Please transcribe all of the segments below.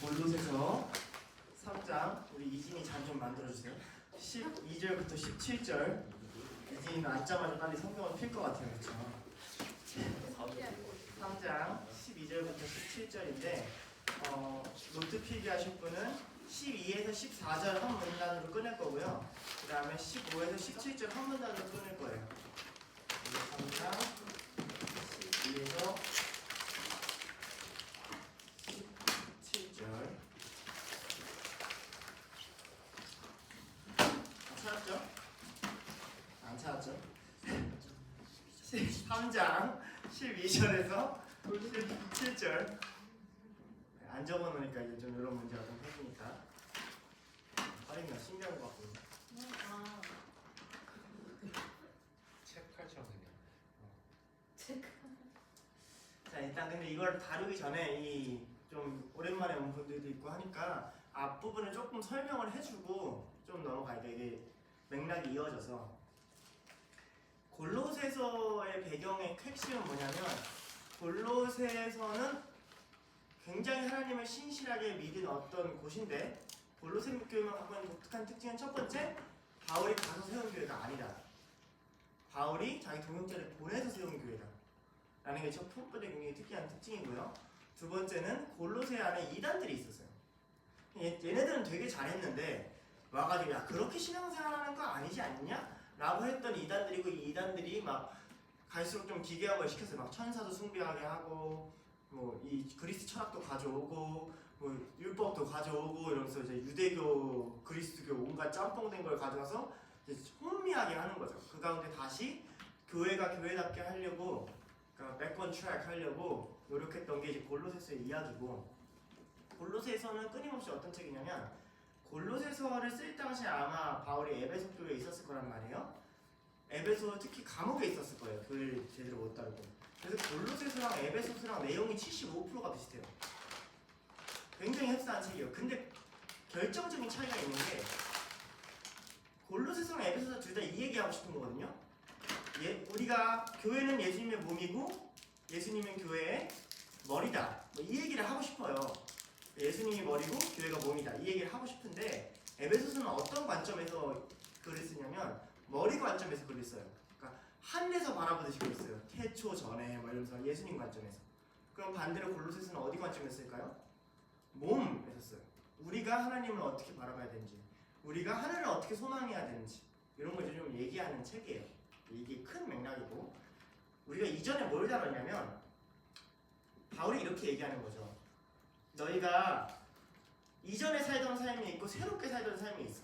골로새서 3장 우리 이진이 잠 좀 만들어주세요. 12절부터 17절. 이진이는 앉자마자 빨리 성경을 필 것 같아요. 그렇죠? 3장 12절부터 17절인데 노트 필기 하실 분은 12에서 14절 한 문단으로 끊을 거고요. 그 다음에 15에서 17절 한 문단으로 끊을 거예요. 3장 12에서 17절. 찾았죠? 안 찾았죠? 3장 12절에서 17절. 안 적어놓으니까 이제 좀 이런 문제가 좀 생기니까 빠르면 신기한 것 같거든요. 책할처럼 생겼네. 자, 일단 근데 이걸 다루기 전에 이 좀 오랜만에 온 분들도 있고 하니까 앞부분을 조금 설명을 해주고 좀 넘어가야 돼. 이게 맥락이 이어져서 골로새서의 배경의 핵심은 뭐냐면 골로새서는 굉장히 하나님을 신실하게 믿은 어떤 곳인데 골로새 교회만 갖고 있는 독특한 특징은 첫 번째, 바울이 가서 세운 교회가 아니다. 바울이 자기 동역자를 보내서 세운 교회다 라는 게 첫 번째 굉장히 특이한 특징이고요. 두 번째는 골로새 안에 이단들이 있었어요. 얘네들은 되게 잘했는데 와가지고 야 그렇게 신앙생활하는 거 아니지 않냐? 라고 했던 이단들이고, 이 이단들이 막 갈수록 좀 기괴한 시켰어요. 막 천사도 숭배하게 하고 뭐 이 그리스 철학도 가져오고 뭐 율법도 가져오고 이러면서 이제 유대교, 그리스도교 온갖 짬뽕된 걸 가져가서 이제 혼미하게 하는 거죠. 그 가운데 다시 교회가 교회답게 하려고, 그러니까 백원 트랙 하려고 노력했던 게 이제 골로새서의 이야기고, 골로새서는 끊임없이 어떤 책이냐면 골로새서를 쓸 당시에 아마 바울이 에베소 교회에 있었을 거란 말이에요. 에베소 특히 감옥에 있었을 거예요. 글 제대로 못 다루고. 그래서 골로새서랑 에베소서랑 내용이 75%가 비슷해요. 굉장히 흡사한 책이에요. 근데 결정적인 차이가 있는 게 골로새서랑 에베소서 둘 다 이 얘기하고 싶은 거거든요. 우리가 교회는 예수님의 몸이고 예수님은 교회의 머리다. 뭐 이 얘기를 하고 싶어요. 예수님이 머리고 교회가 몸이다. 이 얘기를 하고 싶은데 에베소서는 어떤 관점에서 글을 쓰냐면 머리 관점에서 글을 써요. 그러니까 하늘에서 바라보듯이 글을 써요. 태초 전에 뭐 이러면서 예수님 관점에서. 그럼 반대로 골로새서는 어디 관점에서 쓸까요? 몸에서 써요. 우리가 하나님을 어떻게 바라봐야 되는지, 우리가 하늘을 어떻게 소망해야 되는지 이런 걸 좀 얘기하는 책이에요. 이게 큰 맥락이고, 우리가 이전에 뭘 다뤘냐면 바울이 이렇게 얘기하는 거죠. 너희가 이전에 살던 삶이 있고 새롭게 살던 삶이 있어.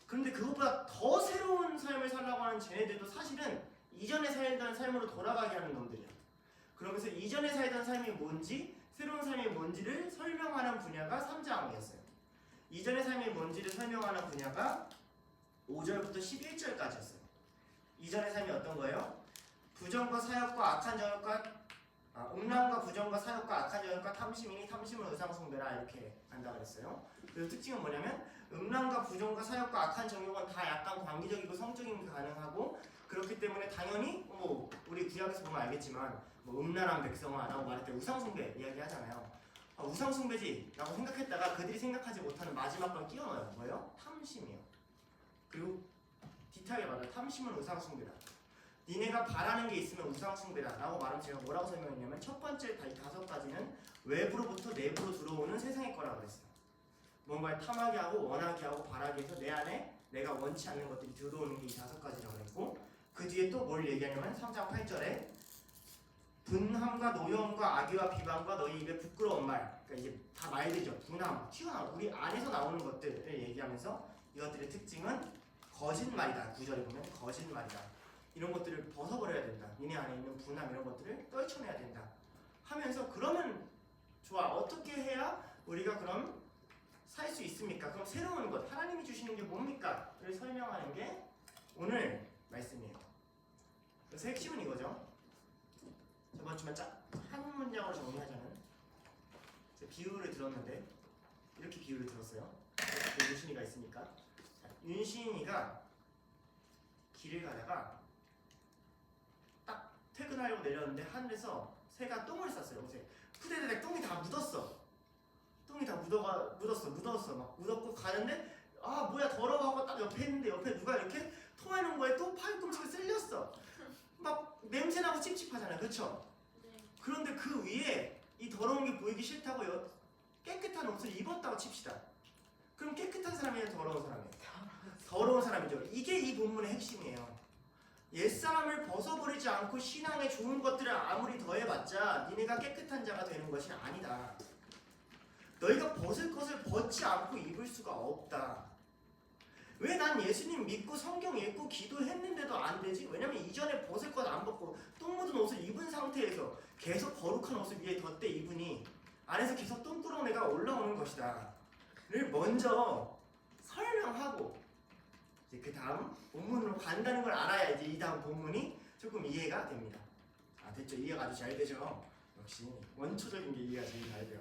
그런데 그것보다 더 새로운 삶을 살라고 하는 쟤네들도 사실은 이전에 살던 삶으로 돌아가게 하는 놈들이야. 그러면서 이전에 살던 삶이 뭔지 새로운 삶이 뭔지를 설명하는 분야가 3장이었어요. 이전의 삶이 뭔지를 설명하는 분야가 5절부터 11절까지였어요. 이전의 삶이 어떤 거예요? 부정과 사역과 악한 정욕과 음란과 부정과 사역과 악한 정욕과 탐심이니 탐심을 의상숭배라 이렇게 한다 그랬어요. 그래서 특징은 뭐냐면 음란과 부정과 사역과 악한 정욕은 다 약간 관계적이고 성적인 게 가능하고, 그렇기 때문에 당연히 뭐 우리 구약에서 보면 알겠지만 뭐 음란한 백성아 라고 말할 때 우상숭배 이야기하잖아요. 우상숭배지 라고 생각했다가 그들이 생각하지 못하는 마지막 걸 끼워 넣어요. 뭐예요? 탐심이요. 그리고 디테일하게 말해요. 탐심은 우상숭배다. 니네가 바라는 게 있으면 우상숭배다 라고 말하면 제가 뭐라고 설명했냐면 첫 번째 이 5가지는 외부로부터 내부로 들어오는 세상의 거라고 그랬어요. 뭔가를 탐하게 하고 원하게 하고 바라게 해서 내 안에 내가 원치 않는 것들이 들어오는 게 이 5가지라고 했고, 그 뒤에 또 뭘 얘기하냐면 3장 8절에 분함과 노여움과 악의와 비방과 너희 입에 부끄러운 말, 그러니까 이제 다 말들이죠. 분함, 튀어나오는 우리 안에서 나오는 것들을 얘기하면서 이것들의 특징은 거짓말이다. 9절에 보면 거짓말이다. 이런 것들을 벗어버려야 된다. 니네 안에 있는 분함 이런 것들을 떨쳐내야 된다 하면서, 그러면 좋아, 어떻게 해야 우리가 그럼 살 수 있습니까? 그럼 새로운 것, 하나님이 주시는 게 뭡니까? 를 설명하는 게 오늘 말씀이에요. 그래서 핵심은 이거죠. 저번 주만 한 문장으로 정리하자면, 제가 비유를 들었는데 이렇게 비유를 들었어요. 윤신이가 있으니까. 윤신이가 길을 가다가 딱 퇴근하려고 내렸는데 하늘에서 새가 똥을 쌌어요. 옷에 후대대대 똥이 다 묻었어. 똥이 다 묻었어. 막 묻었고 가는데 아 뭐야 더러워 하고 딱 옆에 있는데 옆에 누가 이렇게 토해놓은 거에 또 팔꿈치가 쓸렸어. 막 냄새나고 찝찝하잖아요. 그렇죠? 네. 그런데 그 위에 이 더러운 게 보이기 싫다고 깨끗한 옷을 입었다고 칩시다. 그럼 깨끗한 사람이에요? 더러운 사람이에요? 더러운 사람이죠. 이게 이 본문의 핵심이에요. 옛사람을 벗어버리지 않고 신앙에 좋은 것들을 아무리 더해봤자 니네가 깨끗한 자가 되는 것이 아니다. 너희가 벗을 것을 벗지 않고 입을 수가 없다. 왜 난 예수님 믿고 성경 읽고 기도했는데도 안 되지? 왜냐면 이전에 벗을 것 안 벗고 똥 묻은 옷을 입은 상태에서 계속 거룩한 옷을 위에 덧대 입으니 안에서 계속 똥구렁내가 올라오는 것이다 를 먼저 설명하고 이제 그 다음 본문으로 간다는 걸 알아야 이제 이 다음 본문이 조금 이해가 됩니다. 아 됐죠? 이해가 아주 잘 되죠? 역시 원초적인 게 이해가 제일 잘 돼요.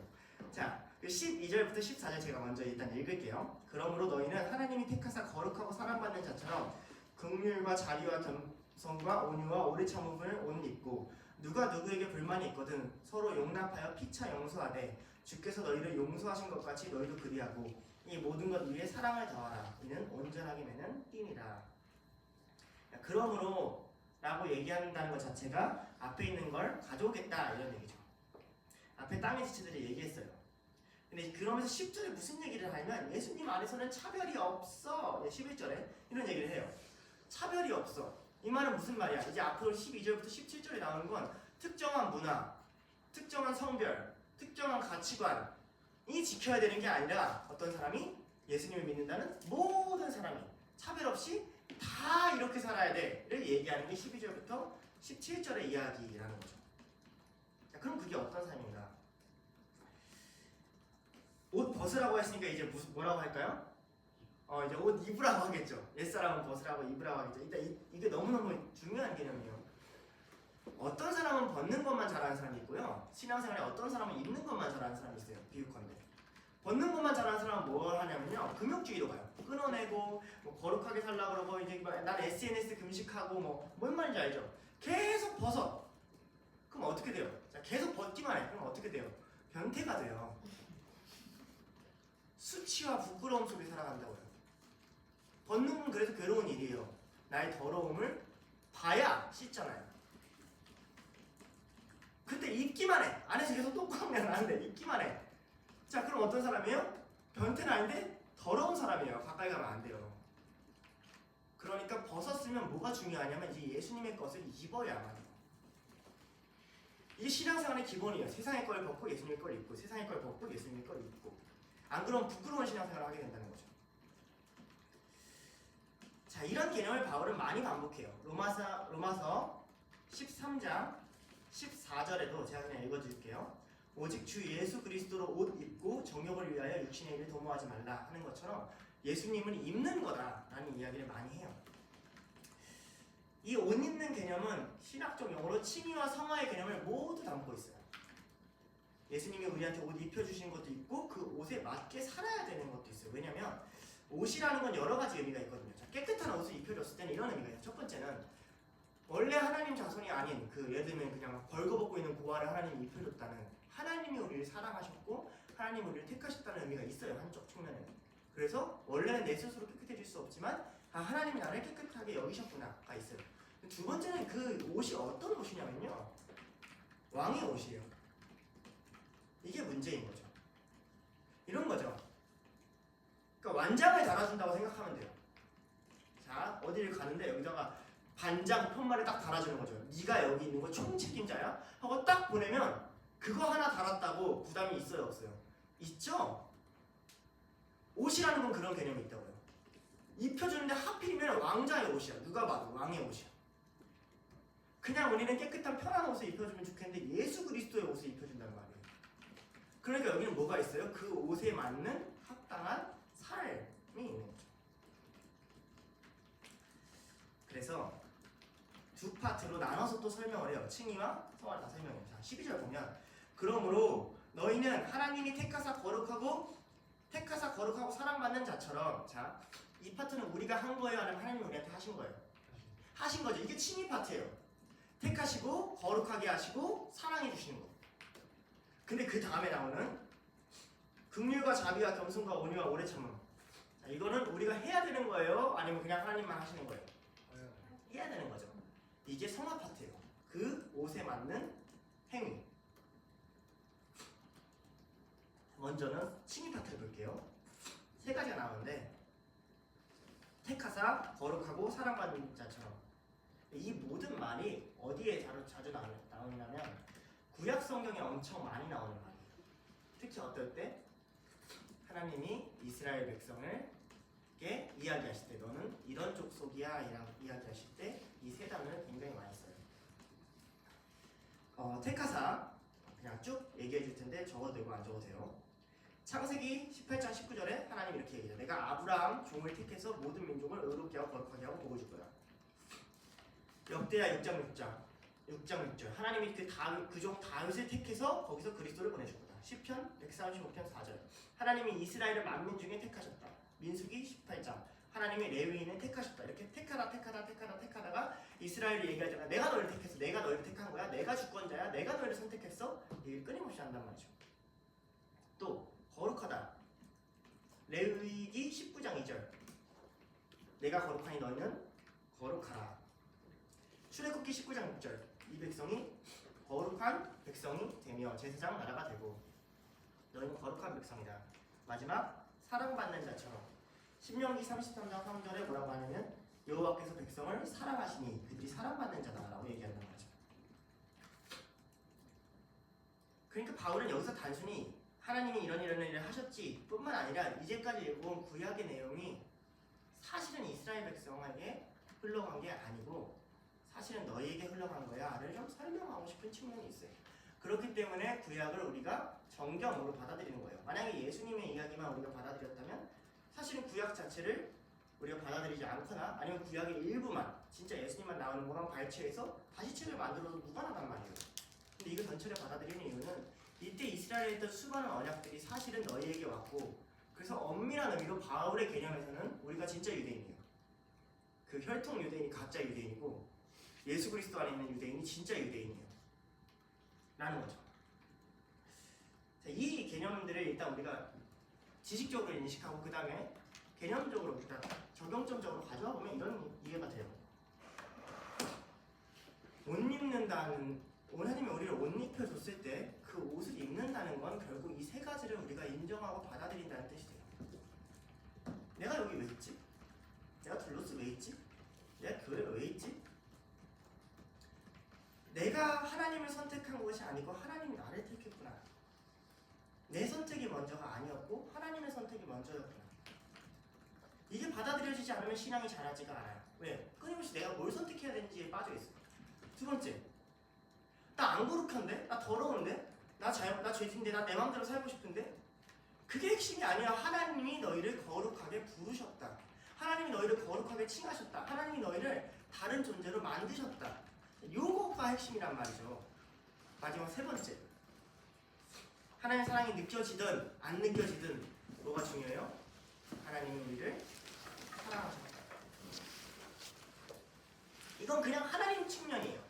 자, 12절부터 14절 제가 먼저 일단 읽을게요. 그러므로 너희는 하나님이 택하사 거룩하고 사랑받는 자처럼 긍휼과 자비와 겸손과 온유와 오래 참음을 옷 입고 누가 누구에게 불만이 있거든 서로 용납하여 피차 용서하되 주께서 너희를 용서하신 것 같이 너희도 그리하고 이 모든 것 위에 사랑을 더하라. 이는 온전하게 매는 띠니라. 그러므로 라고 얘기한다는 것 자체가 앞에 있는 걸 가져오겠다 이런 얘기죠. 앞에 땅의 지체들이 얘기했어요. 근데 그러면서 10절에 무슨 얘기를 하냐면 예수님 안에서는 차별이 없어. 11절에 이런 얘기를 해요. 차별이 없어. 이 말은 무슨 말이야? 이제 앞으로 12절부터 17절에 나오는 건 특정한 문화, 특정한 성별, 특정한 가치관이 지켜야 되는 게 아니라 어떤 사람이 예수님을 믿는다는 모든 사람이 차별 없이 다 이렇게 살아야 돼를 얘기하는 게 12절부터 17절의 이야기라는 거죠. 자, 그럼 그게 어떤 삶인가? 옷 벗으라고 했으니까 이제 뭐라고 할까요? 이제 옷 입으라고 하겠죠. 옛사람은 벗으라고 입으라고 하겠죠. 일단 이게 너무너무 중요한 개념이에요. 어떤 사람은 벗는 것만 잘하는 사람이 있고요. 신앙생활에 어떤 사람은 입는 것만 잘하는 사람이 있어요. 비유컨대. 벗는 것만 잘하는 사람은 뭘 하냐면요. 금욕주의로 가요. 끊어내고 뭐 거룩하게 살려고 그러고 이제 난 SNS 금식하고 뭔 말인지 알죠? 계속 벗어. 그럼 어떻게 돼요? 자, 계속 벗기만 해. 그럼 어떻게 돼요? 변태가 돼요. 수치와 부끄러움 속에 살아간다고요. 벗는 건 그래서 괴로운 일이에요. 나의 더러움을 봐야 씻잖아요. 그때 입기만 해. 안에서 계속 똥구렁내가 나는데 입기만 해. 자, 그럼 어떤 사람이에요? 변태는 아닌데 더러운 사람이에요. 가까이 가면 안 돼요. 그러니까 벗었으면 뭐가 중요하냐면 이제 예수님의 것을 입어야만 해요. 이게 신앙생활의 기본이에요. 세상의 걸 벗고 예수님의 걸 입고 세상의 걸 벗고 예수님의 걸 입고 안 그러면 부끄러운 신앙생활을 하게 된다는 거죠. 자, 이런 개념을 바울은 많이 반복해요. 로마서 13장 14절에도 제가 그냥 읽어드릴게요. 오직 주 예수 그리스도로 옷 입고 정욕을 위하여 육신의 일을 도모하지 말라 하는 것처럼 예수님은 입는 거다라는 이야기를 많이 해요. 이 옷 입는 개념은 신학적 용어로 칭의와 성화의 개념을 모두 담고 있어요. 예수님이 우리한테 옷 입혀주신 것도 있고 그 옷에 맞게 살아야 되는 것도 있어요. 왜냐면 옷이라는 건 여러 가지 의미가 있거든요. 자, 깨끗한 옷을 입혀줬을 때는 이런 의미가 있어요. 첫 번째는 원래 하나님 자손이 아닌 예를 들면 그냥 벌거벗고 있는 고아를 하나님이 입혀줬다는 하나님이 우리를 사랑하셨고 하나님이 우리를 택하셨다는 의미가 있어요. 한쪽 측면에는. 그래서 원래는 내 스스로 깨끗해질 수 없지만 하나님이 나를 깨끗하게 여기셨구나가 있어요. 두 번째는 그 옷이 어떤 옷이냐면요. 왕의 옷이에요. 이게 문제인 거죠. 이런 거죠. 그러니까 완장을 달아준다고 생각하면 돼요. 자, 어디를 가는데 여기다가 반장 편말을 딱 달아주는 거죠. 네가 여기 있는 거 총책임자야? 하고 딱 보내면 그거 하나 달았다고 부담이 있어요, 없어요? 있죠? 옷이라는 건 그런 개념이 있다고요. 입혀주는데 하필이면 왕자의 옷이야. 누가 봐도 왕의 옷이야. 그냥 우리는 깨끗한 편한 옷을 입혀주면 좋겠는데 예수 그리스도의 옷을 입혀준다는 말이에요. 그러니까 여기는 뭐가 있어요? 그 옷에 맞는 합당한 삶이 있는 거죠. 그래서 두 파트로 나눠서 또 설명을 해요. 칭의와 성화를 다 설명해요. 자, 12절 보면 그러므로 너희는 하나님이 택하사 거룩하고 사랑받는 자처럼 자, 이 파트는 우리가 한 거예요? 아니면 하나님이 우리한테 하신 거예요? 하신 거죠. 이게 칭의 파트예요. 택하시고 거룩하게 하시고 사랑해 주시는 거. 근데 그 다음에 나오는 긍휼과 자비와 겸손과 온유와 오래 참음. 자, 이거는 우리가 해야 되는 거예요? 아니면 그냥 하나님만 하시는 거예요? 해야 되는 거죠. 이게 성화 파트예요. 그 옷에 맞는 행위. 먼저는 칭의 파트를 볼게요. 세 가지가 나오는데 택하사, 거룩하고 사랑받는 자처럼. 이 모든 말이 어디에 자주 나오냐면 구약 성경에 엄청 많이 나오는 말이에요. 특히 어떨 때 하나님이 이스라엘 백성을게 이야기하실 때 너는 이런 족속이야 이라고 이야기하실 때 이 세 단어를 굉장히 많이 써요. 택하사 그냥 쭉 얘기해 줄 텐데 적어도 되고 안 적어도 돼요. 창세기 18장 19절에 하나님 이렇게 얘기해요. 내가 아브라함 종을 택해서 모든 민족을 의롭게 하고 거룩하게 하고 복을 줄 거야. 역대하 6장 6절 하나님이 그 종 다윗을 택해서 거기서 그리스도를 보내줄 거다. 시편 135편 4절 하나님이 이스라엘을 만민 중에 택하셨다. 민수기 18장 하나님이 레위인을 택하셨다. 이렇게 택하다가 이스라엘을 얘기할 때가 내가 너를 택했어. 내가 너를 택한 거야. 내가 주권자야. 내가 너를 선택했어. 얘기를 끊임없이 한단 말이죠. 또 거룩하다. 레위기 19장 2절 내가 거룩하니 너희는 거룩하라. 출애굽기 19장 6절 이 백성이 거룩한 백성이 되며 제사장 나라가 되고 너희는 거룩한 백성이다. 마지막 사랑받는 자처럼 신명기 33장 3절에 뭐라고 하냐면 여호와께서 백성을 사랑하시니 그들이 사랑받는 자다라고 얘기한단 말이죠. 그러니까 바울은 여기서 단순히 하나님이 이런 일을 하셨지 뿐만 아니라 이제까지 읽어온 구약의 내용이 사실은 이스라엘 백성에게 흘러간 게 아니고 사실은 너희에게 흘러간 거야를 좀 설명하고 싶은 측면이 있어요. 그렇기 때문에 구약을 우리가 정경으로 받아들이는 거예요. 만약에 예수님의 이야기만 우리가 받아들였다면 사실은 구약 자체를 우리가 받아들이지 않거나 아니면 구약의 일부만 진짜 예수님만 나오는 것만 발췌해서 다시 책을 만들어도 무관하단 말이에요. 근데 이거 전체를 받아들이는 이유는 이때 이스라엘에 있던 수많은 언약들이 사실은 너희에게 왔고 그래서 엄밀한 의미로 바울의 개념에서는 우리가 진짜 유대인이에요. 그 혈통 유대인이 가짜 유대인이고 예수 그리스도 안에 있는 유대인이 진짜 유대인이에요. 라는 거죠. 자, 이 개념들을 일단 우리가 지식적으로 인식하고 그 다음에 개념적으로 일단 적용점적으로 가져와 보면 이런 이해가 돼요. 옷 입는다는 하나님이 우리를 옷 입혀줬을 때 그 옷을 입는다는 건 결국 이 세 가지를 우리가 인정하고 받아들인다는 뜻이 돼요. 내가 여기 왜 있지? 내가 둘로스 왜 있지? 내가 교회가 왜 있지? 내가 하나님을 선택한 것이 아니고 하나님이 나를 택했구나. 내 선택이 먼저가 아니었고 하나님의 선택이 먼저였구나. 이게 받아들여지지 않으면 신앙이 자라지가 않아요. 왜? 끊임없이 내가 뭘 선택해야 되는지에 빠져있어. 두 번째, 나 안 거룩한데? 나 더러운데? 나 죄진데? 나 내 마음대로 살고 싶은데? 그게 핵심이 아니야. 하나님이 너희를 거룩하게 부르셨다. 하나님이 너희를 거룩하게 칭하셨다. 하나님이 너희를 다른 존재로 만드셨다. 요거가 핵심이란 말이죠. 마지막 세 번째, 하나님의 사랑이 느껴지든 안 느껴지든 뭐가 중요해요? 하나님이 우리를 사랑하셨다. 이건 그냥 하나님 측면이에요.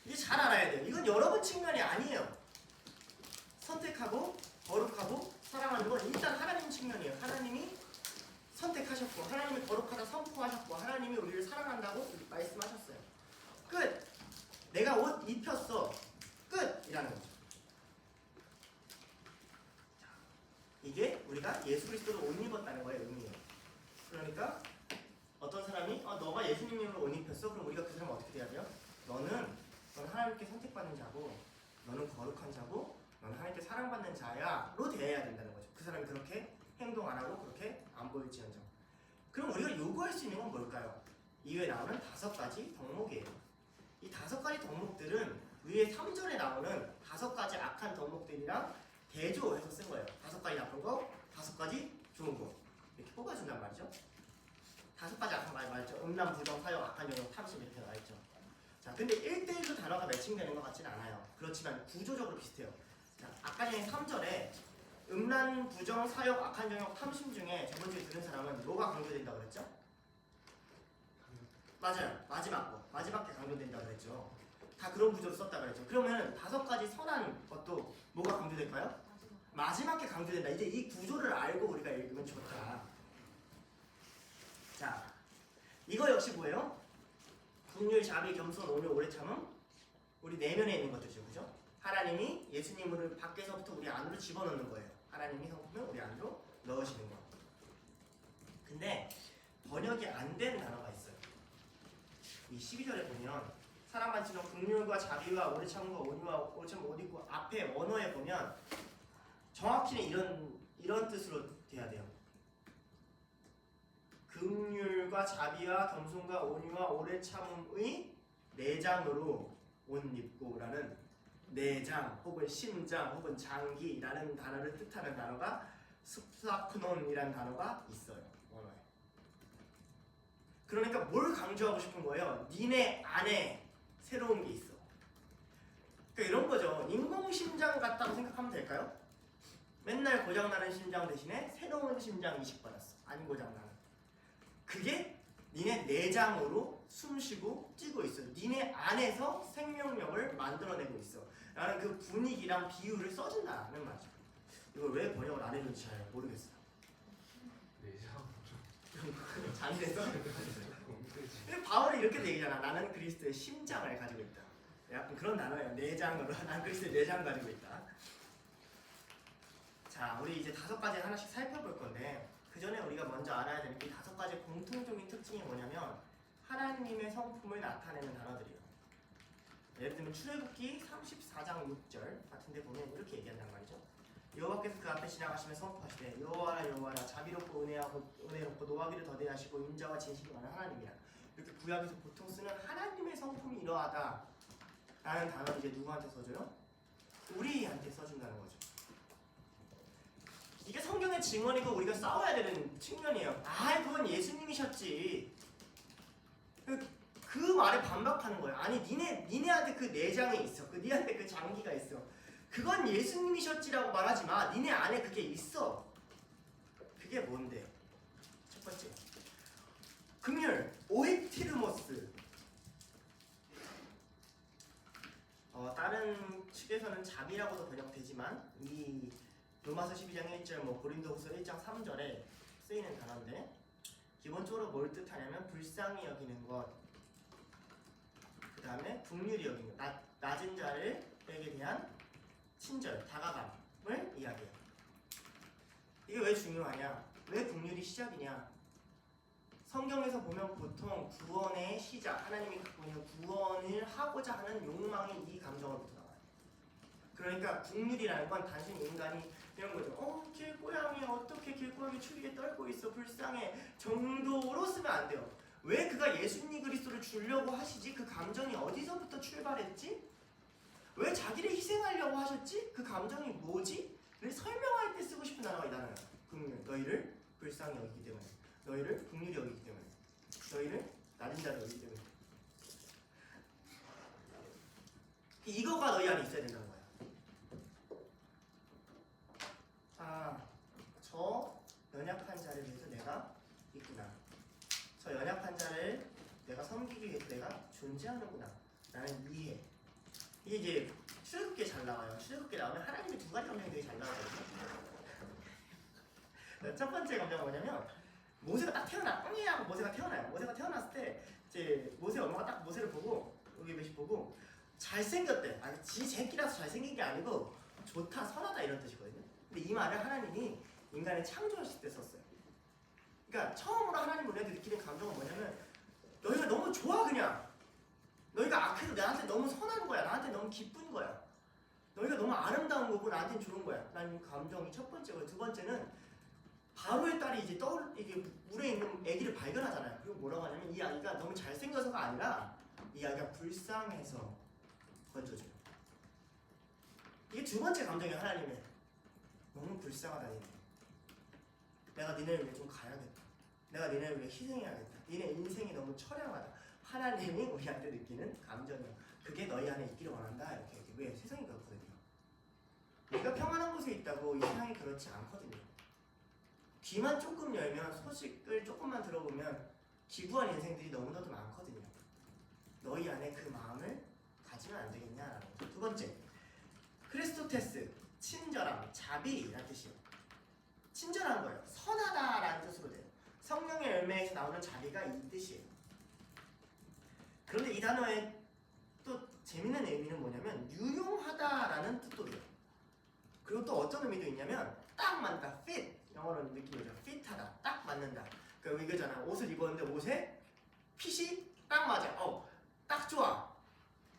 이게 잘 알아야 돼요. 이건 여러분 측면이 아니에요. 선택하고 거룩하고 사랑하는 건 일단 하나님 측면이에요. 하나님이 선택하셨고 하나님이 거룩하다 선포하셨고 하나님이 우리를 사랑한다고 말씀하셨어요. 끝! 내가 옷 입혔어. 끝! 이라는 거죠. 이게 우리가 예수 그리스도로 옷 입었다는 거예요. 의미예요. 그러니까 어떤 사람이 너가 예수님으로 옷 입혔어? 그럼 우리가 그 사람 어떻게 돼야 돼요? 너는 하나님께 선택받는 자고 너는 거룩한 자고 너는 하나님께 사랑받는 자야 로 대해야 된다는 거죠. 그 사람이 그렇게 행동 안 하고 그렇게 안 보일지언정. 그럼 우리가 요구할 수 있는 건 뭘까요? 이외에 나오는 5가지 덕목이에요. 이 5가지 덕목들은 위에 3절에 나오는 5가지 악한 덕목들이랑 대조해서 쓴 거예요. 5가지 나쁜 거, 5가지 좋은 거 이렇게 뽑아준단 말이죠. 5가지 악한 말 말했죠. 음란, 부정, 사역, 악한 영역, 탐심 이렇게 나와있죠. 자, 근데 1대1로 단어가 매칭되는 것 같지는 않아요. 그렇지만 구조적으로 비슷해요. 자, 아까 전에 3절에 음란, 부정, 사역, 악한 영역, 탐심 중에 저번주에 들은 사람은 뭐가 강조된다고 그랬죠? 맞아요. 마지막 게 강조된다고 그랬죠. 다 그런 구조로 썼다고 그랬죠. 그러면 5가지 선한 것도 뭐가 강조될까요? 마지막에 강조된다. 이제 이 구조를 알고 우리가 읽으면 좋다. 자, 이거 역시 뭐예요? 긍휼, 자비, 겸손, 온유, 오래 참음. 우리 내면에 있는 것들이죠, 그죠? 하나님이 예수님을 밖에서부터 우리 안으로 집어넣는 거예요. 하나님이 성품을 우리 안으로 넣으시는 거. 근데 번역이 안 된 단어가 있어요. 이 12절에 보면 사랑받지는 긍휼과 자비와 오래 참음과 온유와 오래 참음 어디 있고 앞에 언어에 보면 정확히는 이런 뜻으로 돼야 돼요. 긍휼과 자비와 겸손과 온유와 오래 참음의 내장으로 옷 입고라는 내장 혹은 심장 혹은 장기라는 단어를 뜻하는 단어가 스프라크논이라는 단어가 있어요. 언어에. 그러니까 뭘 강조하고 싶은 거예요? 니네 안에 새로운 게 있어. 그러니까 이런 거죠. 인공심장 같다고 생각하면 될까요? 맨날 고장나는 심장 대신에 새로운 심장 이식받았어. 안 고장나는. 그게 니네 내장으로 숨쉬고 뛰고 있어. 니네 안에서 생명력을 만들어내고 있어. 라는 그 분위기랑 비유를 써준다는 말이죠. 이걸 왜 번역을 안 해준지 잘 모르겠어요. 잔인해서? 근데 바울이 이렇게 얘기잖아. 나는 그리스도의 심장을 가지고 있다. 약간 그런 단어예요. 내장으로. 난 그리스도의 내장을 가지고 있다. 자, 우리 이제 5가지 하나씩 살펴볼 건데 그 전에 우리가 먼저 알아야 되는 이 5가지 공통적인 특징이 뭐냐면 하나님의 성품을 나타내는 단어들이에요. 예를 들면 출애굽기 34장 6절 같은 데 보면 이렇게 얘기한단 말이죠. 여호와께서 그 앞에 지나가시며 선포하시되 여호와라 여호와라 자비롭고 은혜롭고 노하기를 더디하시고 인자와 진실이 많은 하나님이라. 이렇게 구약에서 보통 쓰는 하나님의 성품이 이러하다 라는 단어를 이제 누구한테 써줘요? 우리한테 써준다는 거죠. 이게 성경의 증언이고 우리가 싸워야 되는 측면이에요. 아, 그건 예수님이셨지. 그 말에 반박하는 거예요. 아니, 니네한테 그 내장이 있어. 니한테 그 장기가 있어. 그건 예수님이셨지라고 말하지 마. 니네 안에 그게 있어. 그게 뭔데? 첫 번째, 긍휼, 오이티르모스. 다른 측에서는 자비라고도 번역되지만 이 로마서 12장 1절, 고린도후서 1장 3절에 쓰이는 단어인데 기본적으로 뭘 뜻하냐면 불쌍히 여기는 것, 그 다음에 긍휼히 여기는 것, 낮은 자들에게 대한 친절, 다가감을 이야기해요. 이게 왜 중요하냐? 왜 긍휼이 시작이냐? 성경에서 보면 보통 구원의 시작, 하나님이 갖고 있는 구원을 하고자 하는 욕망이 이 감정으로부터 나와요. 그러니까 긍휼이라는 건 단순히 인간이 이런 거죠. 길고양이 어떻게 길고양이 추위에 떨고 있어 불쌍해 정도로 쓰면 안 돼요. 왜 그가 예수님 그리스도를 주려고 하시지? 그 감정이 어디서부터 출발했지? 왜 자기를 희생하려고 하셨지? 그 감정이 뭐지? 를 설명할 때 쓰고 싶은 단어가 이 단어예요. 긍휼. 너희를 불쌍히 여기기 때문에, 너희를 긍휼히 여기기 때문에, 너희를 낮은 자로 여기기 때문에. 이거가 너희 안에 있어야 된다는 거예요. 저 연약한 자를 위해서 내가 있구나. 저 연약한 자를 내가 섬기기 위해서 내가 존재하는구나. 나는 이해. 이게 이제 출애굽기에 잘 나와요. 출애굽기에 나오면 하나님의 2가지 감정이 되게 잘 나오거든요. 첫 번째 감정은 뭐냐면 모세가 딱 태어나. 뻥이하고 모세가 태어나요. 모세가 태어났을 때 이제 모세 엄마가 딱 모세를 보고 여기 몇시 보고 잘생겼대. 아니 지 새끼라서 잘생긴 게 아니고 좋다, 선하다 이런 뜻이거든요. 근데 이 말을 하나님이 인간의 창조하실 때 썼어요. 그러니까 처음으로 하나님 우리한테 느끼는 감정은 뭐냐면 너희가 너무 좋아 그냥. 너희가 악해도 나한테 너무 선한 거야. 나한테 너무 기쁜 거야. 너희가 너무 아름다운 거고 나한테는 좋은 거야. 라는 감정이 첫 번째고, 두 번째는 바로의 딸이 이제 이게 물에 있는 아기를 발견하잖아요. 그리고 뭐라고 하냐면 이 아기가 너무 잘생겨서가 아니라 이 아기가 불쌍해서 건져줘요. 이게 두 번째 감정이 하나님의 너무 불쌍하다 니네. 내가 니네를 위해 좀 가야겠다. 내가 니네를 위해 희생해야겠다. 니네 인생이 너무 처량하다. 하나님이 우리한테 느끼는 감정이야. 그게 너희 안에 있기를 원한다. 이렇게. 왜? 세상이 그렇거든요. 우리가 평안한 곳에 있다고 이 세상이 그렇지 않거든요. 귀만 조금 열면 소식을 조금만 들어보면 기구한 인생들이 너무나도 많거든요. 너희 안에 그 마음을 가지면 안 되겠냐라고. 두 번째, 크리스토테스. 친절함, 자비라는 뜻이에요. 친절한 거예요. 선하다라는 뜻으로 돼요. 성령의 열매에서 나오는 자비가 이 뜻이에요. 그런데 이 단어의 또 재밌는 의미는 뭐냐면 유용하다라는 뜻도 돼요. 그리고 또 어떤 의미도 있냐면 딱 맞다, fit. 영어로 느낌이죠. fit하다, 딱 맞는다. 그러니까 이거잖아. 옷을 입었는데 옷에 핏이 딱 맞아. 딱 좋아.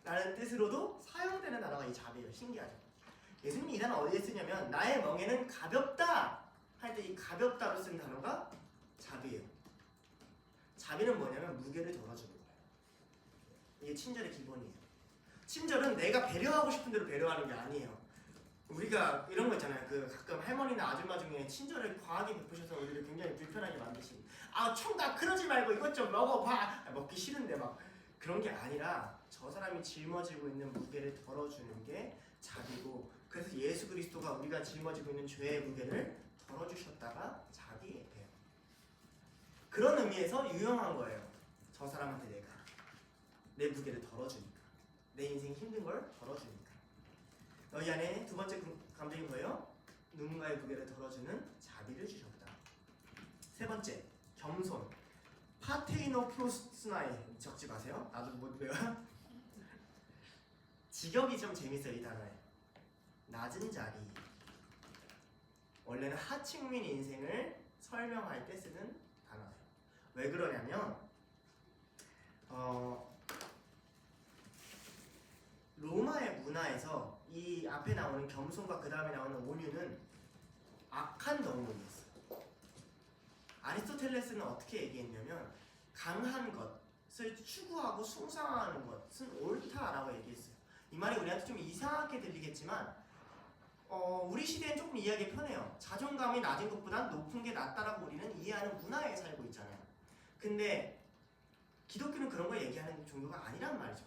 라는 뜻으로도 사용되는 단어가 이 자비예요. 신기하죠? 예수님이 이 단어 어디에 쓰냐면 나의 멍에는 가볍다 할 때 이 가볍다로 쓴 단어가 자비예요. 자비는 뭐냐면 무게를 덜어주는 거예요. 이게 친절의 기본이에요. 친절은 내가 배려하고 싶은 대로 배려하는 게 아니에요. 우리가 이런 거 있잖아요. 그 가끔 할머니나 아줌마 중에 친절을 과하게 베푸셔서 우리를 굉장히 불편하게 만드신. 총각 그러지 말고 이것 좀 먹어봐. 먹기 싫은데 막 그런 게 아니라 저 사람이 짊어지고 있는 무게를 덜어주는 게 자비고, 그래서 예수 그리스도가 우리가 짊어지고 있는 죄의 무게를 덜어주셨다가 자비예요. 그런 의미에서 유용한 거예요. 저 사람한테 내가 내 무게를 덜어주니까, 내 인생 힘든 걸 덜어주니까. 너희 안에 두 번째 감정이 뭐예요? 누군가의 무게를 덜어주는 자비를 주셨다. 세 번째, 겸손. 파테이노프로스나이 적지 마세요. 나도 못 외워. 직역이 좀 재밌어요. 이 단어에 낮은 자리. 원래는 하층민 인생을 설명할 때 쓰는 단어예요. 왜 그러냐면 로마의 문화에서 이 앞에 나오는 겸손과 그 다음에 나오는 온유는 악한 덕목이었어요. 아리스토텔레스는 어떻게 얘기했냐면 강한 것을 추구하고 숭상하는 것은 옳다라고 얘기했어요. 이 말이 우리한테 좀 이상하게 들리겠지만 우리 시대엔 조금 이해하기 편해요. 자존감이 낮은 것보단 높은 게 낫다라고 우리는 이해하는 문화에 살고 있잖아요. 근데 기독교는 그런 걸 얘기하는 종교가 아니란 말이죠.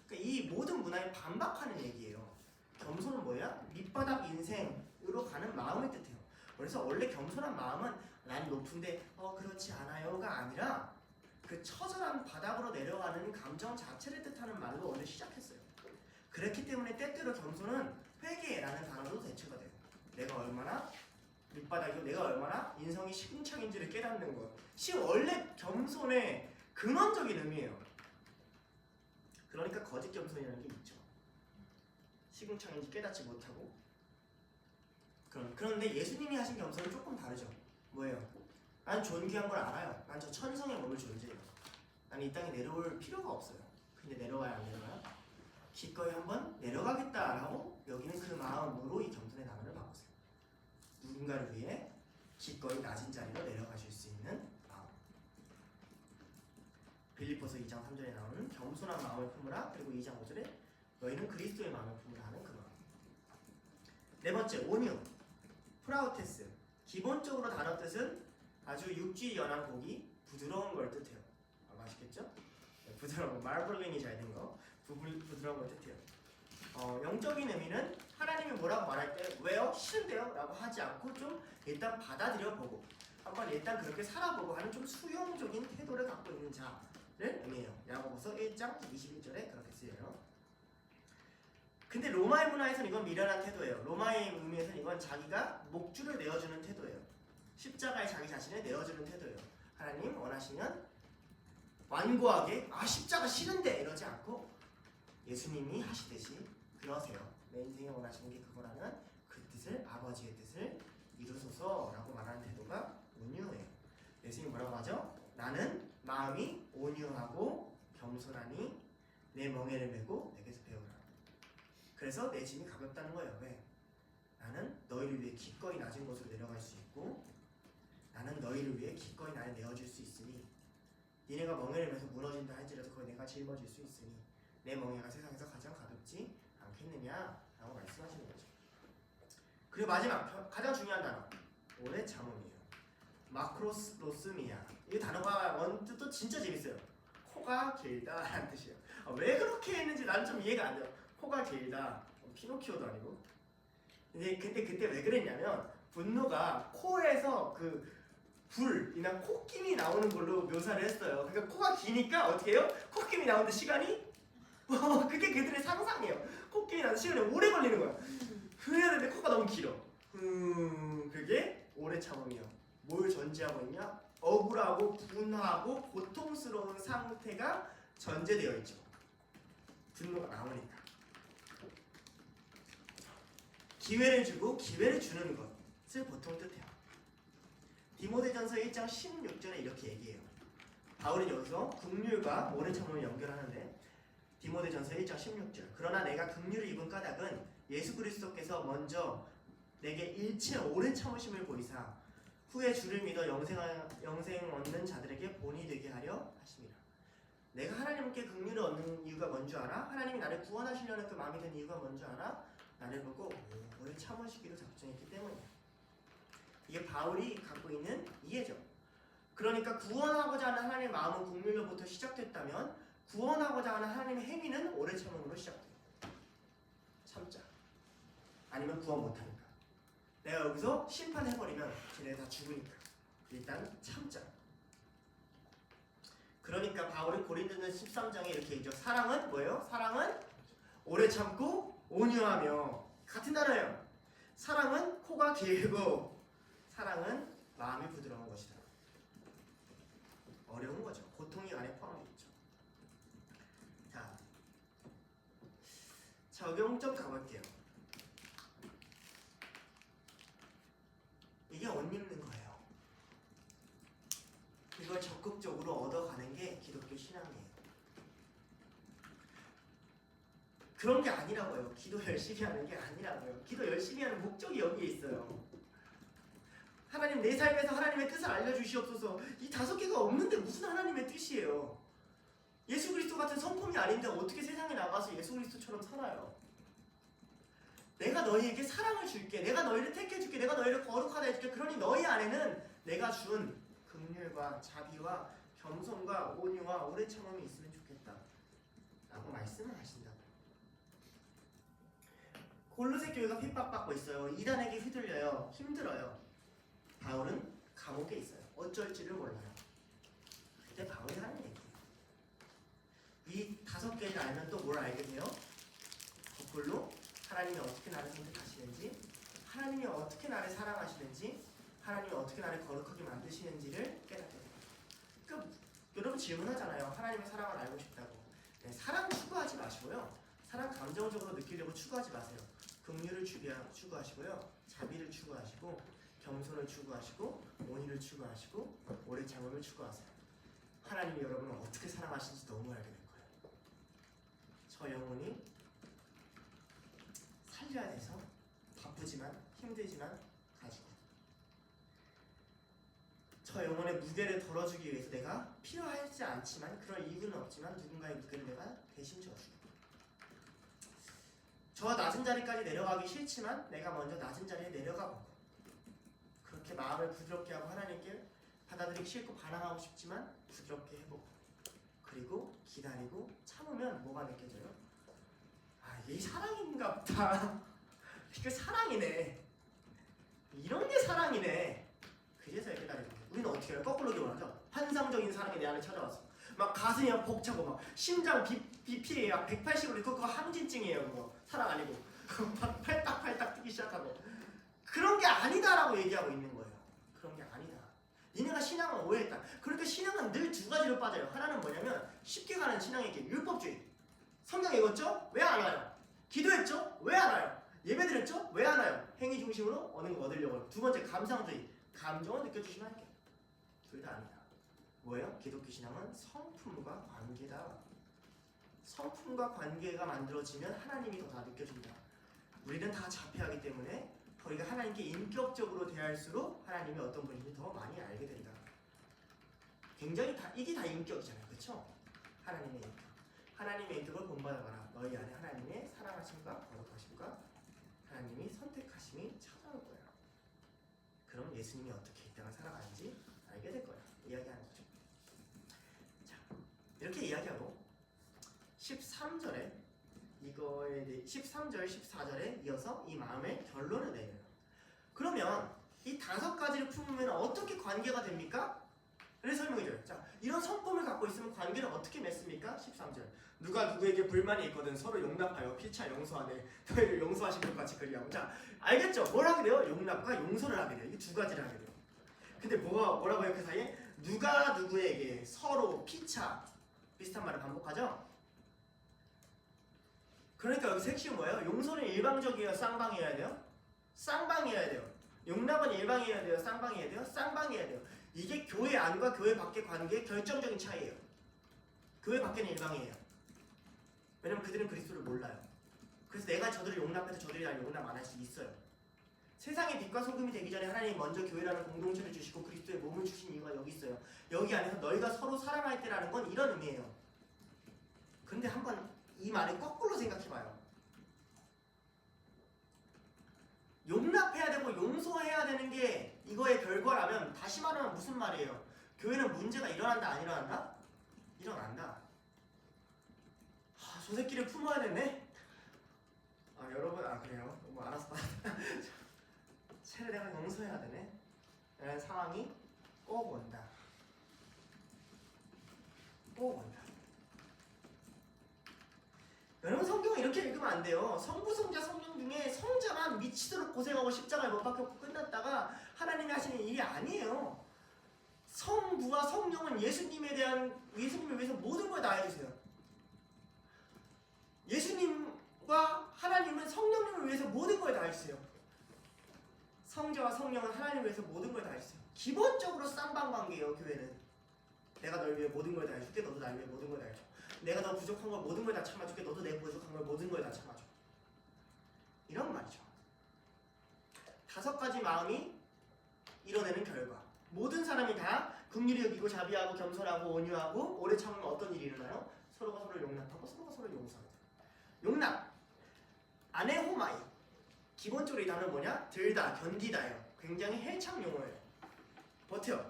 그러니까 이 모든 문화에 반박하는 얘기예요. 겸손은 뭐야? 밑바닥 인생으로 가는 마음을 뜻해요. 그래서 원래 겸손한 마음은 난 높은데 그렇지 않아요가 아니라 그 처절한 바닥으로 내려가는 감정 자체를 뜻하는 말로 원래 시작했어요. 그렇기 때문에 때때로 겸손은 회개라는 단어로 대체가 돼요. 내가 얼마나 밑바닥이고 내가 얼마나 인성이 시궁창인지를 깨닫는 것. 원래 겸손의 근원적인 의미예요. 그러니까 거짓 겸손이라는 게 있죠. 시궁창인지 깨닫지 못하고. 그런데 예수님이 하신 겸손은 조금 다르죠. 뭐예요? 난 존귀한 걸 알아요. 난 저 천성의 몸을 존재해요. 난 이 땅에 내려올 필요가 없어요. 근데 내려와야 안 내려와요? 기꺼이 한번 내려가겠다라고 여기는 그 마음으로 이 겸손의 단어를 바꾸세요. 누군가를 위해 기꺼이 낮은 자리로 내려가실 수 있는 마음. 빌립보서 2장 3절에 나오는 겸손한 마음을 품으라. 그리고 2장 5절에 너희는 그리스도의 마음을 품으라 하는 그 마음. 네 번째, 온유. 프라우테스. 기본적으로 단어 뜻은 아주 육지 연한 고기, 부드러운 걸 뜻해요. 아시겠죠? 부드러운 거, 마블링이 잘 된 거, 부드러운 걸 뜻해요. 영적인 의미는 하나님이 뭐라고 말할 때 왜요? 싫은데요? 라고 하지 않고 좀 일단 받아들여 보고 한번 일단 그렇게 살아보고 하는 좀 수용적인 태도를 갖고 있는 자를 의미해요. 야고보서 1장 21절에 그렇게 쓰여요. 근데 로마의 문화에서는 이건 미련한 태도예요. 로마의 의미에서는 이건 자기가 목줄을 내어주는 태도예요. 십자가에 자기 자신을 내어주는 태도예요. 하나님 원하시면 완고하게 십자가 싫은데 이러지 않고 예수님이 하시듯이 그러세요. 내 인생에 원하시는 게 그거라면 그 뜻을, 아버지의 뜻을 이루소서라고 말하는 태도가 온유해요. 예수님이 뭐라고 하죠? 나는 마음이 온유하고 겸손하니 내 멍에를 메고 내게서 배우라. 그래서 내 짐이 가볍다는 거예요. 왜? 나는 너희를 위해 기꺼이 낮은 곳으로 내려갈 수 있고 나는 너희를 위해 기꺼이 나를 내어줄 수 있으니 니네가 멍에를 메서 무너진다 할지라도 그걸 내가 짊어질 수 있으니 내 멍에가 세상에서 가장 가볍지 않겠느냐라고 말씀하시는 거죠. 그리고 마지막 가장 중요한 단어 오래 참음이에요. 마크로스미아. 이 단어가 원뜻도 진짜 재밌어요. 코가 길다라는 뜻이에요. 왜 그렇게 했는지 나는 좀 이해가 안 돼요. 코가 길다. 피노키오도 아니고. 근데 그때 왜 그랬냐면 분노가 코에서 그 불이나 콧김이 나오는 걸로 묘사를 했어요. 그러니까 코가 기니까 어떻게 해요? 콧김이 나오는데 시간이 그게 그들의 상상이에요. 콧김이 나는 시간이 오래 걸리는 거야. 해야 되는데 코가 너무 길어. 그게 오래 참음이요. 뭘 전제하고 있냐? 억울하고 분하고 고통스러운 상태가 전제되어 있죠. 분노가 나오니까. 기회를 주고 기회를 주는 것을 보통 뜻해요. 디모데전서 1장 16절에 이렇게 얘기해요. 바울은 여기서 긍휼과 오래 참음을 연결하는데 디모데전서 1장 16절. 그러나 내가 긍휼을 입은 까닭은 예수 그리스도께서 먼저 내게 일체 오래 참으심을 보이사 후에 주를 믿어 영생 얻는 자들에게 본이 되게 하려 하심이라. 내가 하나님께 긍휼을 얻는 이유가 뭔 줄 알아? 하나님이 나를 구원하시려는 그 마음이 든 이유가 뭔 줄 알아? 나를 보고 오래 참으시기로 작정했기 때문이야. 이게 바울이 갖고 있는 이해죠. 그러니까 구원하고자 하는 하나님의 마음은 긍휼로부터 시작됐다면 구원하고자 하는 하나님의 행위는 오래 참음으로 시작돼요. 참자. 아니면 구원 못하니까. 내가 여기서 심판해버리면 쟤네 다 죽으니까 일단 참자. 그러니까 바울이 고린도전서 13장에 이렇게 얘기죠. 사랑은 뭐예요? 사랑은 오래 참고 온유하며. 같은 단어예요. 사랑은 코가 길고 사랑은 마음이 부드러운 것이다. 어려운 거죠. 고통이 안에 포함되어 있죠. 자, 적용 좀 가볼게요. 이게 옷 입는 거예요. 이걸 적극적으로 얻어가는 게 기독교 신앙이에요. 그런 게 아니라고요. 기도 열심히 하는 게 아니라고요. 기도 열심히 하는 목적이 여기에 있어요. 하나님 내 삶에서 하나님의 뜻을 알려주시옵소서. 이 5개가 없는데 무슨 하나님의 뜻이에요. 예수 그리스도 같은 성품이 아닌데 어떻게 세상에 나가서 예수 그리스도처럼 살아요. 내가 너희에게 사랑을 줄게. 내가 너희를 택해줄게. 내가 너희를 거룩하다 해줄게. 그러니 너희 안에는 내가 준 긍휼과 자비와 겸손과 온유와 오래 참음이 있으면 좋겠다 라고 말씀을 하신다고요. 골로새 교회가 핍박받고 있어요. 이단에게 휘둘려요. 힘들어요. 바울은 감옥에 있어요. 어쩔지를 몰라요. 그때 바울이 하는 얘기예요. 이 5개를 알면 또 뭘 알게 돼요? 거꾸로 하나님이 어떻게 나를 선택하시는지, 하나님이 어떻게 나를 사랑하시는지, 하나님이 어떻게 나를 거룩하게 만드시는지를 깨닫게 돼요. 그러니까 여러분 질문하잖아요. 하나님의 사랑을 알고 싶다고. 네, 사랑 추구하지 마시고요. 사랑 감정적으로 느끼려고 추구하지 마세요. 긍휼을 추구하시고요. 자비를 추구하시고 겸손을 추구하시고 온유를 추구하시고 오래 참음을 추구하세요. 하나님이 여러분을 어떻게 사랑하시는지 너무 알게 될 거예요. 저 영혼이 살려야 돼서 바쁘지만 힘들지만 가지고 저 영혼의 무게를 덜어주기 위해서 내가 필요하지 않지만 그럴 이유는 없지만 누군가의 무게를 내가 대신 져주고 저 낮은 자리까지 내려가기 싫지만 내가 먼저 낮은 자리에 내려가보고 그렇게 마음을 부드럽게 하고 하나님께 받아들이기 싫고 반항하고 싶지만 부드럽게 해보고 그리고 기다리고 참으면 뭐가 느껴져요? 아, 이게 사랑인가 보다. 이게 사랑이네. 이런 게 사랑이네. 그래서 이렇게 기다리는 거예요. 우리는 어떻게 해요? 거꾸로 기원하죠. 환상적인 사랑이 내 안에 찾아왔어. 막 가슴이 막 벅차고 막 심장 BP에 약 180으로 있고 그거 항진증이에요. 그거 사랑 아니고 팔딱팔딱 뛰기 시작하고 그런 게 아니다라고 얘기하고 있는 거예요. 그런 게 아니다. 니네가 신앙을 오해했다. 그러니까 신앙은 늘 2가지로 빠져요. 하나는 뭐냐면 쉽게 가는 신앙의 길, 율법주의. 성경 읽었죠? 왜 안 와요? 기도했죠? 왜 안 와요? 예배드렸죠? 왜 안 와요? 행위 중심으로 얻는 거 얻으려고 해요. 2번째 감상주의. 감정을 느껴주시면 할게요. 둘 다 아니다. 뭐예요? 기독교 신앙은 성품과 관계다. 성품과 관계가 만들어지면 하나님이 더 다 느껴진다. 우리는 다 자폐하기 때문에 우리가 하나님께 인격적으로 대할수록 하나님이 어떤 분인지 더 많이 알게 된다. 굉장히 이게 다 인격이잖아요. 그렇죠? 하나님의 인격. 하나님의 인격을 본받아봐라. 너희 안에 하나님의 사랑하심과 거룩하심과 하나님이 선택하심이 찾아올 거야. 그럼 예수님이 어떻게 이 땅을 살아가는지 알게 될 거야. 이야기하는 거죠. 자, 이렇게 이야기하고 13절에 이거에 대해 13절, 14절에 이어서 이 마음의 결론을 내려요. 그러면 이 5가지를 품으면 어떻게 관계가 됩니까? 그래서 설명해줘요. 자, 이런 성품을 갖고 있으면 관계를 어떻게 맺습니까? 13절. 누가 누구에게 불만이 있거든 서로 용납하여 피차 용서하되 너희를 용서하신 것 같이 그리하고. 자, 알겠죠? 뭘 하게 돼요? 용납과 용서를 하게 돼요. 이게 두 가지를 하게 돼요. 근데 뭐라고요? 그 사이에 누가 누구에게 서로 피차 비슷한 말을 반복하죠? 그러니까 여기서 핵심은 뭐예요? 용서는 일방적이어야 쌍방이어야 돼요? 쌍방이어야 돼요. 용납은 일방이어야 돼요? 쌍방이어야 돼요? 쌍방이어야 돼요. 이게 교회 안과 교회 밖의 관계의 결정적인 차이예요. 교회 밖에는 일방이에요. 왜냐면 그들은 그리스도를 몰라요. 그래서 내가 저들을 용납해도 저들이 날 용납 안 할 수 있어요. 세상의 빛과 소금이 되기 전에 하나님이 먼저 교회라는 공동체를 주시고 그리스도의 몸을 주신 이유가 여기 있어요. 여기 안에서 너희가 서로 사랑할 때라는 건 이런 의미예요. 그런데 한번 이 말을 거꾸로 생각해봐요. 용납해야 되고 용서해야 되는 게 이거의 결과라면 다시 말하면 무슨 말이에요? 교회는 문제가 일어난다 안 일어난다? 일어난다. 저 새끼를 품어야 되네? 여러분 그래요? 뭐 알았어. 쟤를 내가 용서해야 되네? 라는 상황이 꼭 온다. 꼭 온다. 여러분 성경을 이렇게 읽으면 안 돼요. 성부, 성자, 성령 중에 성자만 미치도록 고생하고 십자가에 못 박혔고 끝났다가 하나님이 하시는 일이 아니에요. 성부와 성령은 예수님을 위해서 모든 걸 다 해주세요. 예수님과 하나님은 성령님을 위해서 모든 걸 다 해주세요. 성자와 성령은 하나님을 위해서 모든 걸 다 해주세요. 기본적으로 쌍방관계예요. 교회는. 내가 널 위해 모든 걸 다 해줄게. 너도 날 위해 모든 걸 다 해줘. 내가 너 부족한 걸 모든 걸 다 참아줄게. 너도 내 부족한 걸 모든 걸 다 참아줘. 이런 말이죠. 5가지 마음이 이뤄내는 결과. 모든 사람이 다 긍휼히 여기고 자비하고 겸손하고 온유하고 오래 참으면 어떤 일이 일어나요? 서로가 서로를 용납하고 서로가 서로를 용서하게 돼요. 용납. 아네호마이. 기본적으로 이 단어는 뭐냐? 들다, 견디다예요. 굉장히 헬창 용어예요. 버텨.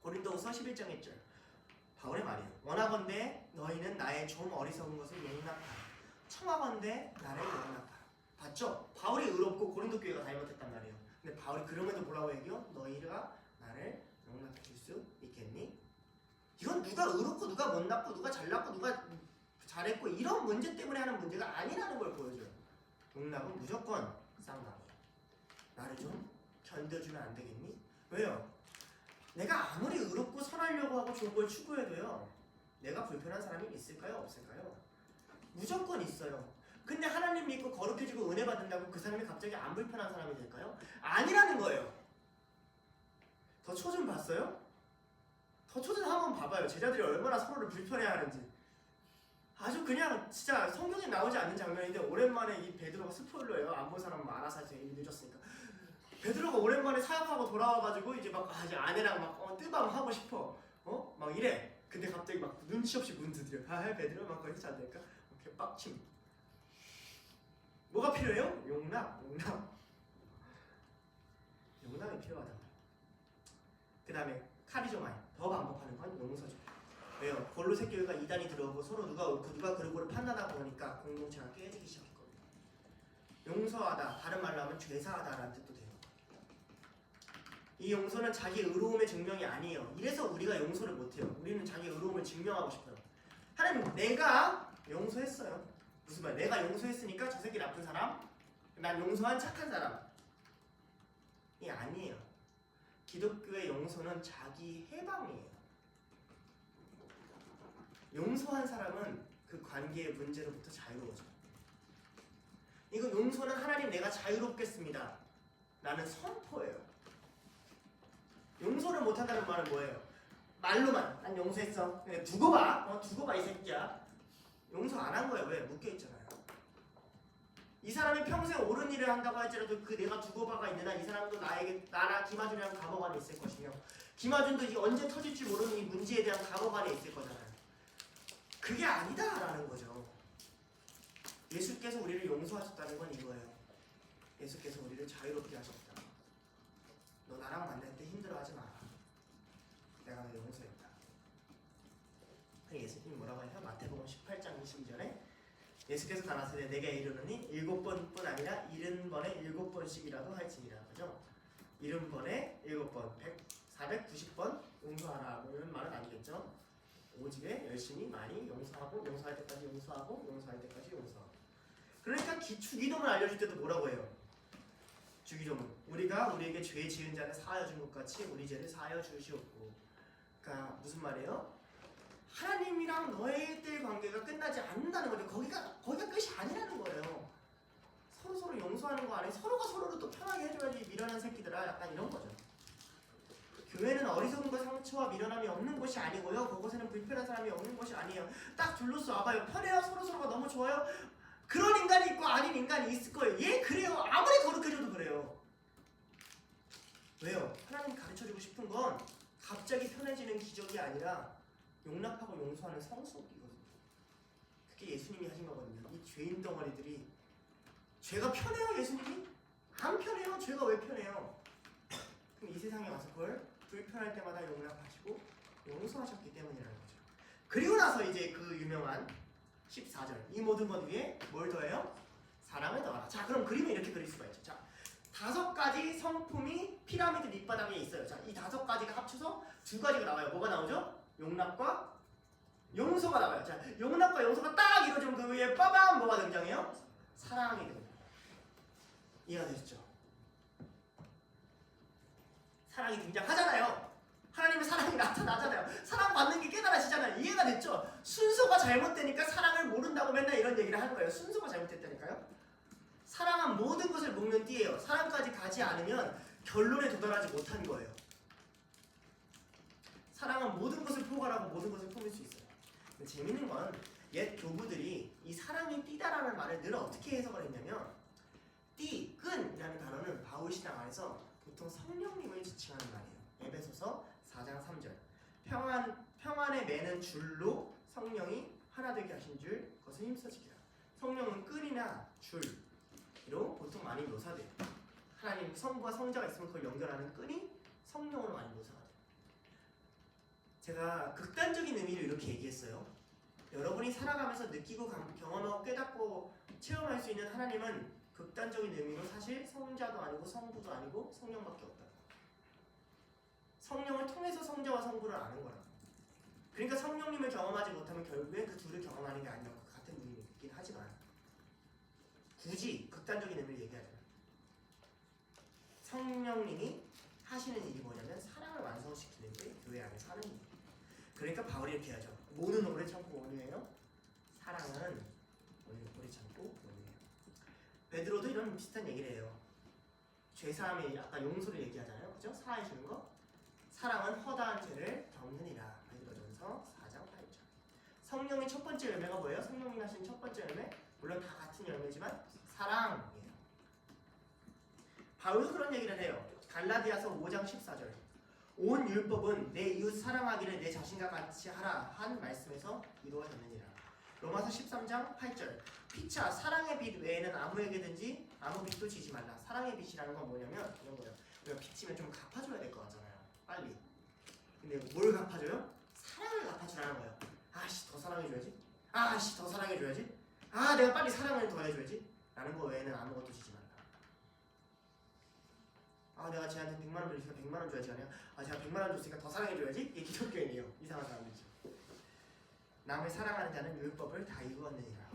고린도후서 11장 1절. 바울의 말이에요. 원하건대 너희는 나의 좀 어리석은 것을 용납하라. 청하건대 나를 용납하라. 봤죠? 바울이 의롭고 고린도 교회가 잘못했단 말이에요. 근데 바울이 그럼에도 뭐라고 얘기해요? 너희가 나를 용납해 줄 수 있겠니? 이건 누가 의롭고 누가 못났고 누가 잘났고 누가 잘했고 이런 문제 때문에 하는 문제가 아니라는 걸 보여줘요. 용납은 무조건 쌍방이에요. 나를 좀 견뎌주면 안 되겠니? 왜요? 내가 아무리 의롭고 선하려고 하고 좋은 걸 추구해도요. 내가 불편한 사람이 있을까요? 없을까요? 무조건 있어요. 근데 하나님 믿고 거룩해지고 은혜 받는다고 그 사람이 갑자기 안 불편한 사람이 될까요? 아니라는 거예요. 더 초전 봤어요? 더 초전 한번 봐봐요. 제자들이 얼마나 서로를 불편해하는지. 아주 그냥 진짜 성경에 나오지 않는 장면인데 오랜만에 이 베드로가 스포일러예요. 안 본 사람은 알아서 하세요. 이미 늦었으니까. 베드로가 오랜만에 사역하고 돌아와가지고 이제 막 이제 아내랑 막 뜨밤 하고 싶어. 막 이래. 근데 갑자기 막 눈치 없이 문 두드려. 베드로 막 거기서 잘 될까? 이렇게 빡침. 뭐가 필요해요? 용납. 용납이 필요하다. 그 다음에 카리조마이. 더 반복하는 건 용서죠. 왜요? 골로새 교회가 이단이 들어오고 서로 누가 옳고 누가 그르고를 판단하다 보니까 공동체가 깨지기 시작했거든요. 용서하다, 다른 말로 하면 죄사하다라는 뜻도 돼요. 이 용서는 자기 의로움의 증명이 아니에요. 이래서 우리가 용서를 못해요. 우리는 자기 의로움을 증명하고 싶어요. 하나님, 내가 용서했어요. 무슨 말? 내가 용서했으니까 저 새끼 나쁜 사람, 난 용서한 착한 사람. 이 아니에요. 기독교의 용서는 자기 해방이에요. 용서한 사람은 그 관계의 문제로부터 자유로워져. 이거 용서는 하나님 내가 자유롭겠습니다 라는 선포예요. 용서를 못한다는 말은 뭐예요? 말로만 난 용서했어. 그냥 두고 봐. 두고 봐 이 새끼야. 용서 안 한 거예요. 왜? 묶여있잖아요. 이 사람이 평생 옳은 일을 한다고 할지라도 그 내가 두고 봐가 있는 한 이 사람도 나나 김하준이랑 감옥 안에 있을 것이며 김하준도 이 언제 터질지 모르는 이 문제에 대한 감옥 안에 있을 거잖아요. 그게 아니다라는 거죠. 예수께서 우리를 용서하셨다는 건 이거예요. 예수께서 우리를 자유롭게 하셨다. 너 나랑 만날 때 힘들어하지 마라. 내가 너 용서했다. 예수님이 뭐라고 해요? 마태복음 18장 22절에 예수께서 가라사대 내게 이르노니 7번뿐 아니라 70번에 7번씩이라도 할지니라. 그죠? 70번에 7번 490번 용서하라 뭐 이런 말은 아니겠죠. 오직에 열심히 많이 용서하고 용서할 때까지 용서하고 용서할 때까지 용서하고. 그러니까 주기도문 알려줄 때도 뭐라고 해요? 주기도문. 우리가 우리에게 죄 지은 자를 사하여 준 것 같이 우리 죄를 사하여 주시옵고. 그러니까 무슨 말이에요? 하나님이랑 너희들 관계가 끝나지 않는다는 거죠. 거기가 끝이 아니라는 거예요. 서로 용서하는 거 아니에요. 서로가 서로를 또 편하게 해줘야지 미련한 새끼들아. 약간 이런 거죠. 교회는 어리석음과 상처와 미련함이 없는 곳이 아니고요. 그곳에는 불편한 사람이 없는 곳이 아니에요. 딱 둘러싸 와봐요. 편해요. 서로가 너무 좋아요. 그런 인간이 있고 아닌 인간이 있을 거예요. 예, 그래요. 아무리 거룩해져도 그래요. 왜요? 하나님 가르쳐주고 싶은 건 갑자기 편해지는 기적이 아니라 용납하고 용서하는 성숙이거든요. 그게 예수님이 하신 거거든요. 이 죄인 덩어리들이 죄가 편해요, 예수님이? 안 편해요. 죄가 왜 편해요? 그럼 이 세상에 와서 그걸 불편할 때마다 용납하시고 용서하셨기 때문이라는 거죠. 그리고 나서 이제 그 유명한 14절 이 모든 것 위에 뭘 더해요? 사랑을 더하라. 자, 그럼 그림을 이렇게 그릴 수가 있죠. 자, 5가지 성품이 피라미드 밑바닥에 있어요. 자, 이 5가지가 합쳐서 2가지가 나와요. 뭐가 나오죠? 용납과 용서가 나와요. 자, 용납과 용서가 딱 이루어지면 그 위에 빠밤 뭐가 등장해요? 사랑이 등장해요. 이해가 되시죠? 사랑이 등장하잖아요. 하나님의 사랑이 나타나잖아요. 사랑받는 게 깨달아지잖아요. 이해가 됐죠? 순서가 잘못되니까 사랑을 모른다고 맨날 이런 얘기를 하는 거예요. 순서가 잘못됐다니까요. 사랑한 모든 것을 묶는 띠예요. 사랑까지 가지 않으면 결론에 도달하지 못한 거예요. 사랑한 모든 것을 포괄하고 모든 것을 품을 수 있어요. 근데 재밌는 건 옛 교부들이 이 사랑이 띠다라는 말을 늘 어떻게 해석을 했냐면 띠, 끈이라는 단어는 바울신앙 안에서 보통 성령님을 지칭하는 말이에요. 에베소서 4장 3절 평안에 매는 줄로 성령이 하나 되게 하신 줄 그것을 힘써지기라. 성령은 끈이나 줄로 보통 많이 묘사돼요. 하나님 성부와 성자가 있으면 그걸 연결하는 끈이 성령으로 많이 묘사가 돼요. 제가 극단적인 의미를 이렇게 얘기했어요. 여러분이 살아가면서 느끼고 경험하고 깨닫고 체험할 수 있는 하나님은 극단적인 의미로 사실 성자도 아니고 성부도 아니고 성령밖에 없다. 성령을 통해서 성자와 성부를 아는 거라고. 그러니까 성령님을 경험하지 못하면 결국엔 그 둘을 경험하는 게 아니라고 같은 의미이긴 하지만 굳이 극단적인 의미를 얘기하자면 성령님이 하시는 일이 뭐냐면 사랑을 완성시키는 게 교회 안에서 하는 일이에요. 그러니까 바울이 이렇게 하죠. 모든 오래 참고 온유해요. 사랑은 오래 참고 온유해요. 베드로도 이런 비슷한 얘기를 해요. 죄사함이 아까 용서를 얘기하잖아요. 그죠? 사해 주는 거. 사랑은 허다한 죄를 덮느니라. 베드로전서 4장 8절. 성령의 첫 번째 열매가 뭐예요? 성령님 하신 첫 번째 열매? 물론 다 같은 열매지만 사랑이에요. 바울도 그런 얘기를 해요. 갈라디아서 5장 14절. 온 율법은 내 이웃 사랑하기를 내 자신과 같이 하라 한 말씀에서 이루어졌느니라. 로마서 13장 8절. 피차 사랑의 빛 외에는 아무에게든지 아무 빛도 지지 말라. 사랑의 빛이라는 건 뭐냐면 이런 거예요. 우리가 빚지면 좀 갚아줘야 될 것 같잖아요. 빨리. 근데 뭘 갚아줘요? 사랑을 갚아주라는 거예요. 아씨 더 사랑해줘야지. 아씨 더 사랑해줘야지. 아 내가 빨리 사랑을 더 해줘야지. 라는 거 외에는 아무것도 지지 말라. 아 내가 쟤한테 100만 원 줬으니까 100만 원 줘야지. 아니야. 아 제가 100만 원 줬으니까 더 사랑해줘야지. 이게 기독교인이에요. 이상한 사람들이죠. 남을 사랑하는 자는 율법을 다 이루었느니라.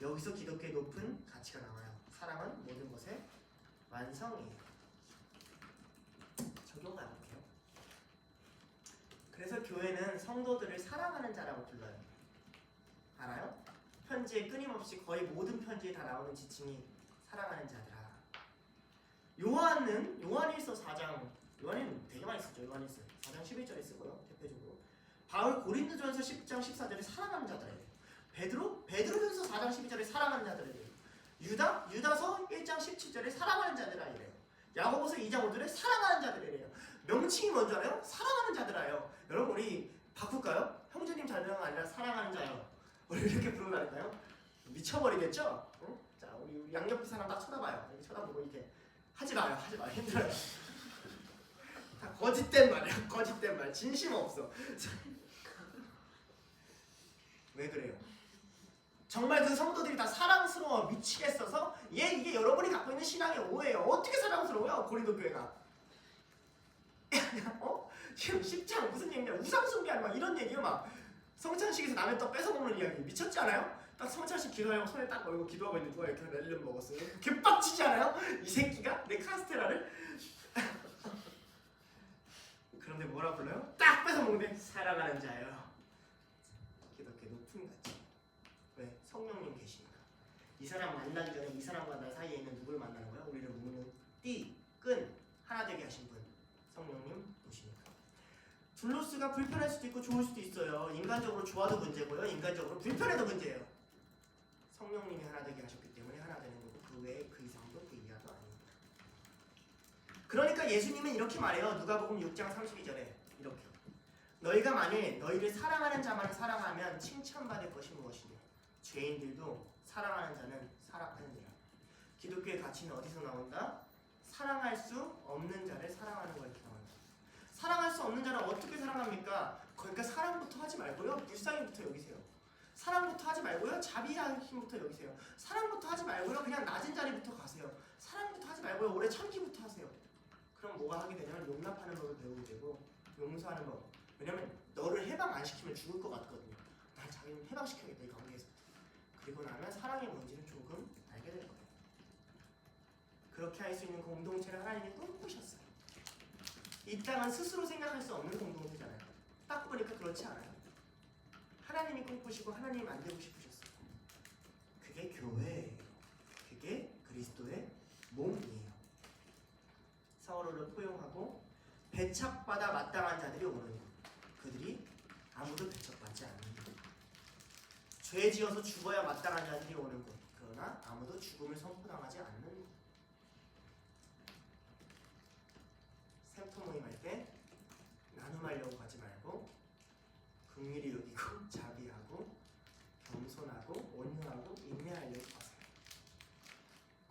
여기서 기독교의 높은 가치가 나와요. 사랑은 모든 것의 완성이에요. 적용을 해볼게요. 그래서 교회는 성도들을 사랑하는 자라고 불러요. 알아요? 편지에 끊임없이 거의 모든 편지에 다 나오는 지칭이 사랑하는 자들아. 요한일서 4장, 요한일은 되게 많이 쓰죠. 요한일서 4장 11절에 쓰고요. 대표적으로 바울 고린도전서 10장 14절에 사랑하는 자들이에요. 베드로전서 4장 12절에 사랑하는 자들이에요. 유다서 1장 17절에 사랑하는 자들아 이래요. 야고보서 2장 5절에 사랑하는 자들이래요. 명칭이 뭔지 알아요? 사랑하는 자들아요. 여러분 우리 바꿀까요? 형제님 자녀가 아니라 사랑하는 자요. 우리 이렇게 부르라니까요? 미쳐버리겠죠? 응? 자 우리 양옆 사람 딱 쳐다봐요. 이렇게 쳐다보고 이렇게 하지 마요. 힘들어요. 다 거짓된 말이야. 거짓된 말. 진심 없어. 왜 그래요? 정말 그 성도들이 다 사랑스러워 미치겠어서 이게 여러분이 갖고 있는 신앙의 오해예요. 어떻게 사랑스러워요? 고린도 교회가. 어? 지금 10장 무슨 얘기냐? 우상숭배하는 막 이런 얘기요. 막 성찬식에서 남의 떡 뺏어 먹는 이야기 미쳤지 않아요? 딱 성찬식 기도하려고 손에 딱 걸고 기도하고 있는데 누가 이렇게 렐름 먹었어요. 개빡치지 않아요? 이 새끼가 내 카스테라를. 그런데 뭐라 불러요? 딱 뺏어 먹는데 사랑하는 자예요. 기독교 높은 가치. 왜? 성령님 계시니까. 이 사람 만나기 전에 이 사람과 나 사이에 있는 누굴 만나는 거야? 우리를 묶는 띠, 끈 하나 되게 하신 분 성령님 보시니까. 둘로스가 불편할 수도 있고 좋을 수도 있어요. 인간적으로 좋아도 문제고요. 인간적으로 불편해도 문제예요. 성령님이 하나 되게 하셨기 때문에 하나 되는 거고 그 외에 그 이상도 그 이하도 아닙니다. 그러니까 예수님은 이렇게 말해요. 누가복음 6장 32절에 이렇게. 너희가 만일 너희를 사랑하는 자만을 사랑하면 칭찬받을 것이 무엇이냐. 죄인들도 사랑하는 자는 사랑하느니라. 기독교의 가치는 어디서 나온다? 사랑할 수 없는 자를 사랑하는 거에 이렇게 나온다. 사랑할 수 없는 자를 어떻게 사랑합니까? 그러니까 사랑부터 하지 말고요. 불쌍히부터 여기세요. 사랑부터 하지 말고요. 자비하심부터 여기세요. 사랑부터 하지 말고요. 그냥 낮은 자리부터 가세요. 사랑부터 하지 말고요. 오래 참기부터 하세요. 그럼 뭐가 하게 되냐면 용납하는 법을 배우게 되고 용서하는 법. 왜냐면 너를 해방 안 시키면 죽을 것 같거든요. 난 자기는 해방시켜야겠다 이 관계에서. 그리고 나면 사랑의 뭔지를 조금 알게 될 거예요. 그렇게 할 수 있는 공동체를 하나님이 꿈꾸셨어요. 이 땅은 스스로 생각할 수 없는 공동체잖아요. 딱 보니까 그렇지 않아요. 하나님이 꿈꾸시고 하나님이 만들고 싶으셨어요. 그게 교회예요. 그게 그리스도의 몸이에요. 서로를 포용하고 배척받아 마땅한 자들이 오는 것. 그들이 아무도 배척받지 않는 것. 죄 지어서 죽어야 마땅한 자들이 오는 것. 그러나 아무도 죽음을 선포당하지 않는 것. 샘터 모임 할 때 나눔하려고 가지 말고 긍휼히 여기고 자비하고 겸손하고 온유하고 인내하려고 가세요.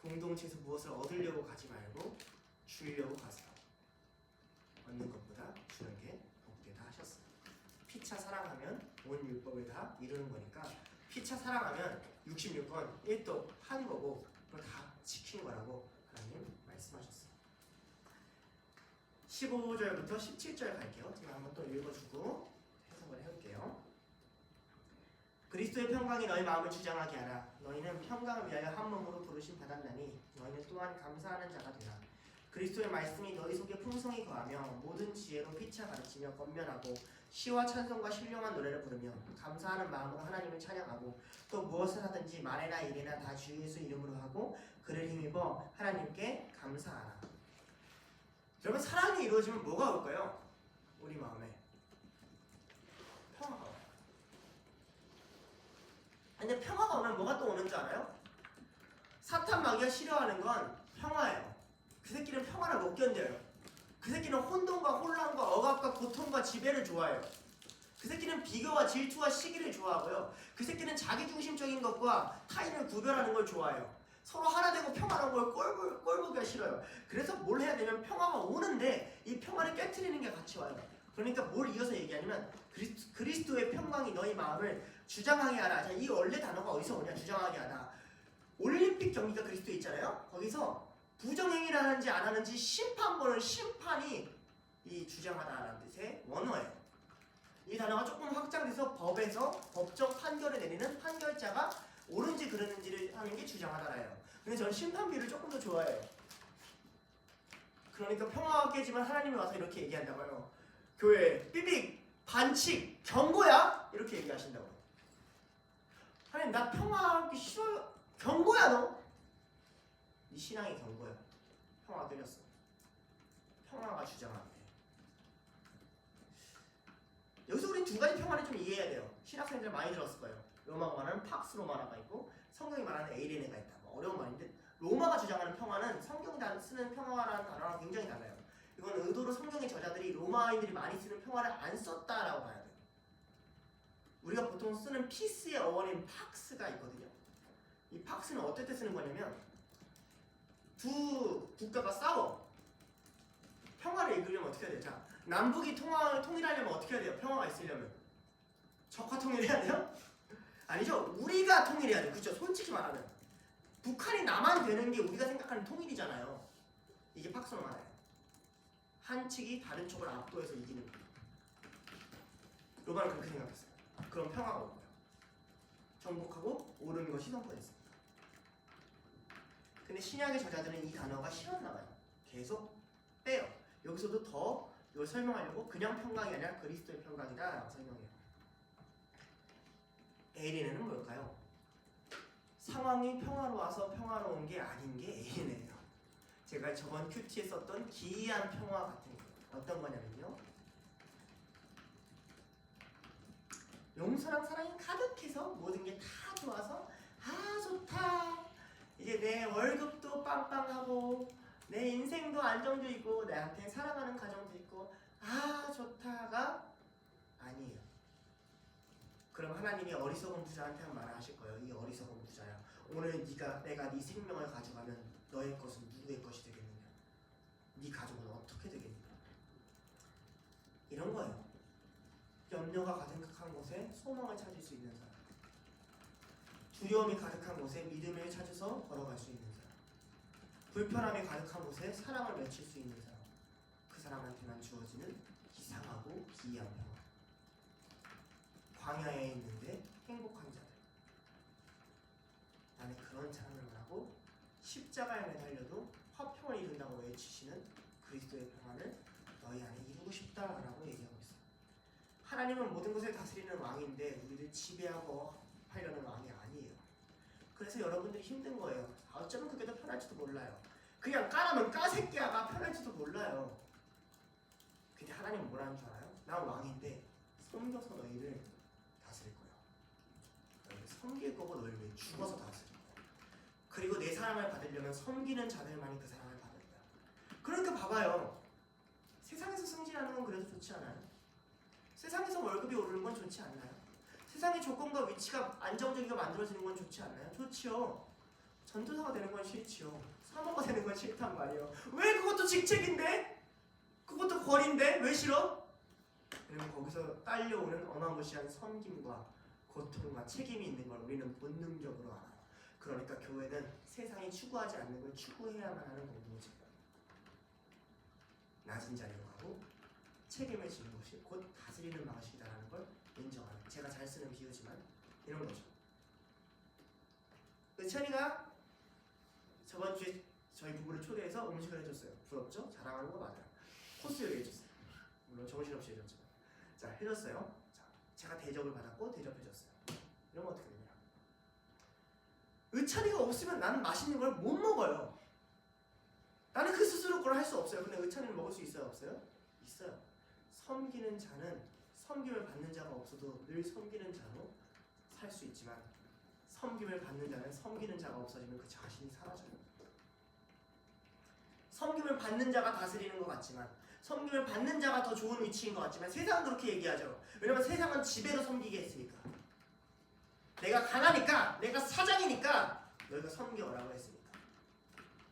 공동체에서 무엇을 얻으려고 가지 말고 주려고 가세요. 얻는 것보다 주는 게 복되다 하셨어요. 피차 사랑하면 온 율법을 다 이루는 거니까 피차 사랑하면 66권 1도 한 거고 그걸 다 지키는 거라고 하나님 말씀하셨어요. 15절부터 17절 갈게요. 제가 한번 또 읽어주고 해석을 해볼게요. 그리스도의 평강이 너희 마음을 주장하게 하라. 너희는 평강을 위하여 한 몸으로 부르심 받았나니 너희는 또한 감사하는 자가 되라. 그리스도의 말씀이 너희 속에 풍성히 거하며 모든 지혜로 피차 가르치며 권면하고 시와 찬송과 신령한 노래를 부르며 감사하는 마음으로 하나님을 찬양하고 또 무엇을 하든지 말이나 일이나 다 주 예수 이름으로 하고 그를 힘입어 하나님께 감사하라. 여러분 사랑이 이루어지면 뭐가 올까요? 우리 마음에 평화가 와요. 근데 평화가 오면 뭐가 또 오는 줄 알아요? 사탄 마귀가 싫어하는 건 평화예요. 그 새끼는 평화를 못 견뎌요. 그 새끼는 혼돈과 혼란과 억압과 고통과 지배를 좋아해요. 그 새끼는 비교와 질투와 시기를 좋아하고요. 그 새끼는 자기중심적인 것과 타인을 구별하는 걸 좋아해요. 서로 하나 되고 평화로운 걸 꼴보기가 싫어요. 그래서 뭘 해야 되면 평화가 오는데 이 평화를 깨트리는 게 같이 와요. 그러니까 뭘 이어서 얘기하냐면 그리스도의 평강이 너희 마음을 주장하게 하라. 자, 이 원래 단어가 어디서 오냐? 주장하게 하라. 올림픽 경기가 그리스도에 있잖아요. 거기서 부정행위를 하는지 안 하는지 심판 보는 심판이 이 주장하다라는 뜻의 원어예요. 이 단어가 조금 확장돼서 법에서 법적 판결을 내리는 판결자가 옳은지 그르는지를 하는 게 주장하다라예요. 근데 저는 심판비를 조금 더 좋아해요. 그러니까 평화가 깨지만 하나님이 와서 이렇게 얘기한다고요. 교회 삐빅 반칙 경고야 이렇게 얘기하신다고요. 하나님 나 평화하기 싫어요. 경고야 너. 네 신앙이 경고야. 평화가 끊겼어. 평화가 주장하게 돼. 여기서 우린 두 가지 평화를 좀 이해해야 돼요. 신학생들 많이 들었을 거예요. 로마가 말하는 팍스 로마라가 있고 성경이 말하는 에이레네가 있다. 뭐 어려운 말인데 로마가 주장하는 평화는 성경이 쓰는 평화라는 단어랑 굉장히 달라요. 이건 의도로 성경의 저자들이 로마인들이 많이 쓰는 평화를 안 썼다라고 봐야 돼요. 우리가 보통 쓰는 피스의 어원인 팍스가 있거든요. 이 팍스는 어떨 때 쓰는 거냐면 두 국가가 싸워. 평화를 이끌려면 어떻게 해야 돼요? 자, 남북이 통일하려면 어떻게 해야 돼요? 평화가 있으려면 적화 통일해야 돼요? 아니죠. 우리가 통일해야 돼요. 그렇죠? 솔직히 말하면 북한이 나만 되는 게 우리가 생각하는 통일이잖아요. 이게 팍스로 말해요. 한 측이 다른 쪽을 압도해서 이기는 거예요. 로마는 그렇게 생각했어요. 그럼 평화가 올 거예요. 정복하고 옳은 것이 선포됐습니다. 근데 신약의 저자들은 이 단어가 싫었나 봐요. 계속 빼요. 여기서도 더 이걸 설명하려고 그냥 평강이 아니라 그리스도의 평강이다 라고 설명해요. 에이레네는 뭘까요? 상황이 평화로워서 평화로운 게 아닌 게 에이레네예요. 제가 저번 큐티에 썼던 기이한 평화 같은 거예요. 어떤 거냐면요, 용서랑 사랑이 가득해서 모든 게 다 좋아서 아 좋다, 이제 내 월급도 빵빵하고 내 인생도 안정도 있고 나한테 사랑하는 가정도 있고 아 좋다가 아니에요. 그럼 하나님이 어리석은 부자한테 한 말을 하실 거예요. 이 어리석은 부자야, 오늘 내가 네 생명을 가져가면 너의 것은 누구의 것이 되겠느냐, 네 가족은 어떻게 되겠느냐, 이런 거예요. 염려가 가득한 곳에 소망을 찾을 수 있는 사람, 두려움이 가득한 곳에 믿음을 찾아서 걸어갈 수 있는 사람, 불편함이 가득한 곳에 사랑을 맺힐 수 있는 사람, 그 사람한테만 주어지는 이상하고 기이한 평화. 광야에 있는데 행복한 자들, 나는 그런 찬양을 하고 십자가에 매달려도 화평을 이룬다고 외치시는 그리스도의 평화를 너희 안에 이루고 싶다라고 얘기하고 있어요. 하나님은 모든 것을 다스리는 왕인데 우리를 지배하고 하려는 왕이 아니에요. 그래서 여러분들이 힘든 거예요. 어쩌면 그게 더 편할지도 몰라요. 그냥 까라면 까새끼야가 편할지도 몰라요. 근데 하나님은 뭐라는 줄 알아요? 난 왕인데 섬겨서 너희를 다스릴 거야. 너희를 섬길 거고 너희를 위해 죽어서 다스릴 거야. 그리고 내 사랑을 받으려면 섬기는 자들만이 그 사랑을 받을 거야. 그러니까 봐봐요. 세상에서 승진하는 건 그래도 좋지 않아요? 세상에서 월급이 오르는 건 좋지 않나요? 세상의 조건과 위치가 안정적이게 만들어지는 건 좋지 않나요? 좋지요. 전도사가 되는 건 싫지요. 사모가 되는 건 싫단 말이에요. 왜? 그것도 직책인데? 그것도 벌인데? 왜 싫어? 왜냐면 거기서 딸려오는 어마무시한 섬김과 고통과 책임이 있는 걸 우리는 본능적으로 알아요. 그러니까 교회는 세상이 추구하지 않는 걸 추구해야만 하는 공동체예요. 낮은 자리로 가고 책임을 지는 것이 곧 다스리는 방식이다라는 걸 인정하는, 제가 잘 쓰는 비유지만 이런 거죠. 은찬이가 저번 주에 저희 부부를 초대해서 음식을 해줬어요. 부럽죠? 자랑하는 거 맞아요. 코스 요리 해줬어요. 물론 정신없이 해줬지만. 자, 해줬어요. 자, 제가 대접을 받았고 대접해줬어요. 이러면 어떻게 되냐? 은찬이가 없으면 나는 맛있는 걸 못 먹어요. 나는 그 스스로 그걸 할 수 없어요. 근데 은찬이는 먹을 수 있어요? 없어요? 있어요. 섬기는 자는 섬김을 받는 자가 없어도 늘 섬기는 자로 살 수 있지만, 섬김을 받는 자는 섬기는 자가 없어지면 그 자신이 사라져요. 섬김을 받는 자가 다스리는 것 같지만, 섬김을 받는 자가 더 좋은 위치인 것 같지만 세상은 그렇게 얘기하죠. 왜냐면 세상은 지배로 섬기게 했으니까. 내가 강하니까, 내가 사장이니까 너희가 섬겨라고 했으니까.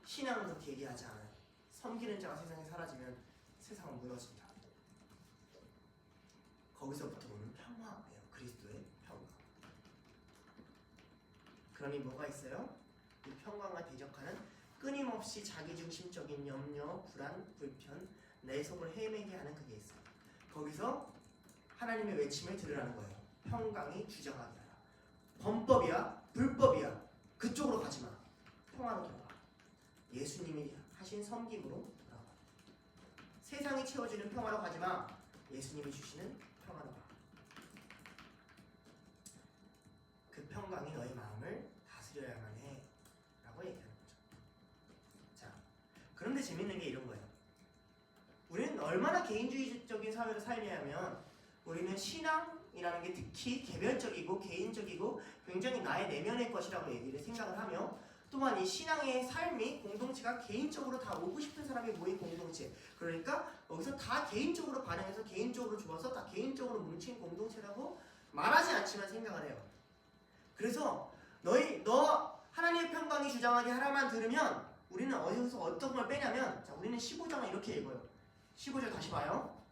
신앙은 그렇게 얘기하지 않아요. 섬기는 자가 세상에 사라지면 세상은 무너진다. 거기서부터 오는 평화예요. 그리스도의 평화. 그러니 뭐가 있어요? 이 평강과 대적하는 끊임없이 자기중심적인 염려, 불안, 불편, 내 속을 헤매게 하는 그게 있어요. 거기서 하나님의 외침을 들으라는 거예요. 평강이 주장하게 하라. 범법이야, 불법이야, 그쪽으로 가지마. 평화로 돌아가. 예수님이 하신 섬김으로 돌아가. 세상이 채워주는 평화로 가지마. 예수님이 주시는 평화로 가. 그 평강이 너의 마음을 다스려야만 해 라고 얘기하는 거죠. 자, 그런데 재밌는 게 이런 거예요. 우리는 얼마나 개인주의적인 사회로 살냐면, 우리는 신앙이라는 게 특히 개별적이고 개인적이고 굉장히 나의 내면의 것이라고 얘기를 생각을 하며, 또한 이 신앙의 삶이 공동체가 개인적으로 다 오고 싶은 사람이 모인 공동체, 그러니까 여기서 다 개인적으로 반응해서 개인적으로 좋아서 다 개인적으로 뭉친 공동체라고 말하지 않지만 생각을 해요. 그래서 너 하나님의 평강이 주장하게 하라만 들으면 우리는 어디서 어떤 걸 빼냐면, 자, 우리는 15장을 이렇게 읽어요. 15절 다시 봐요.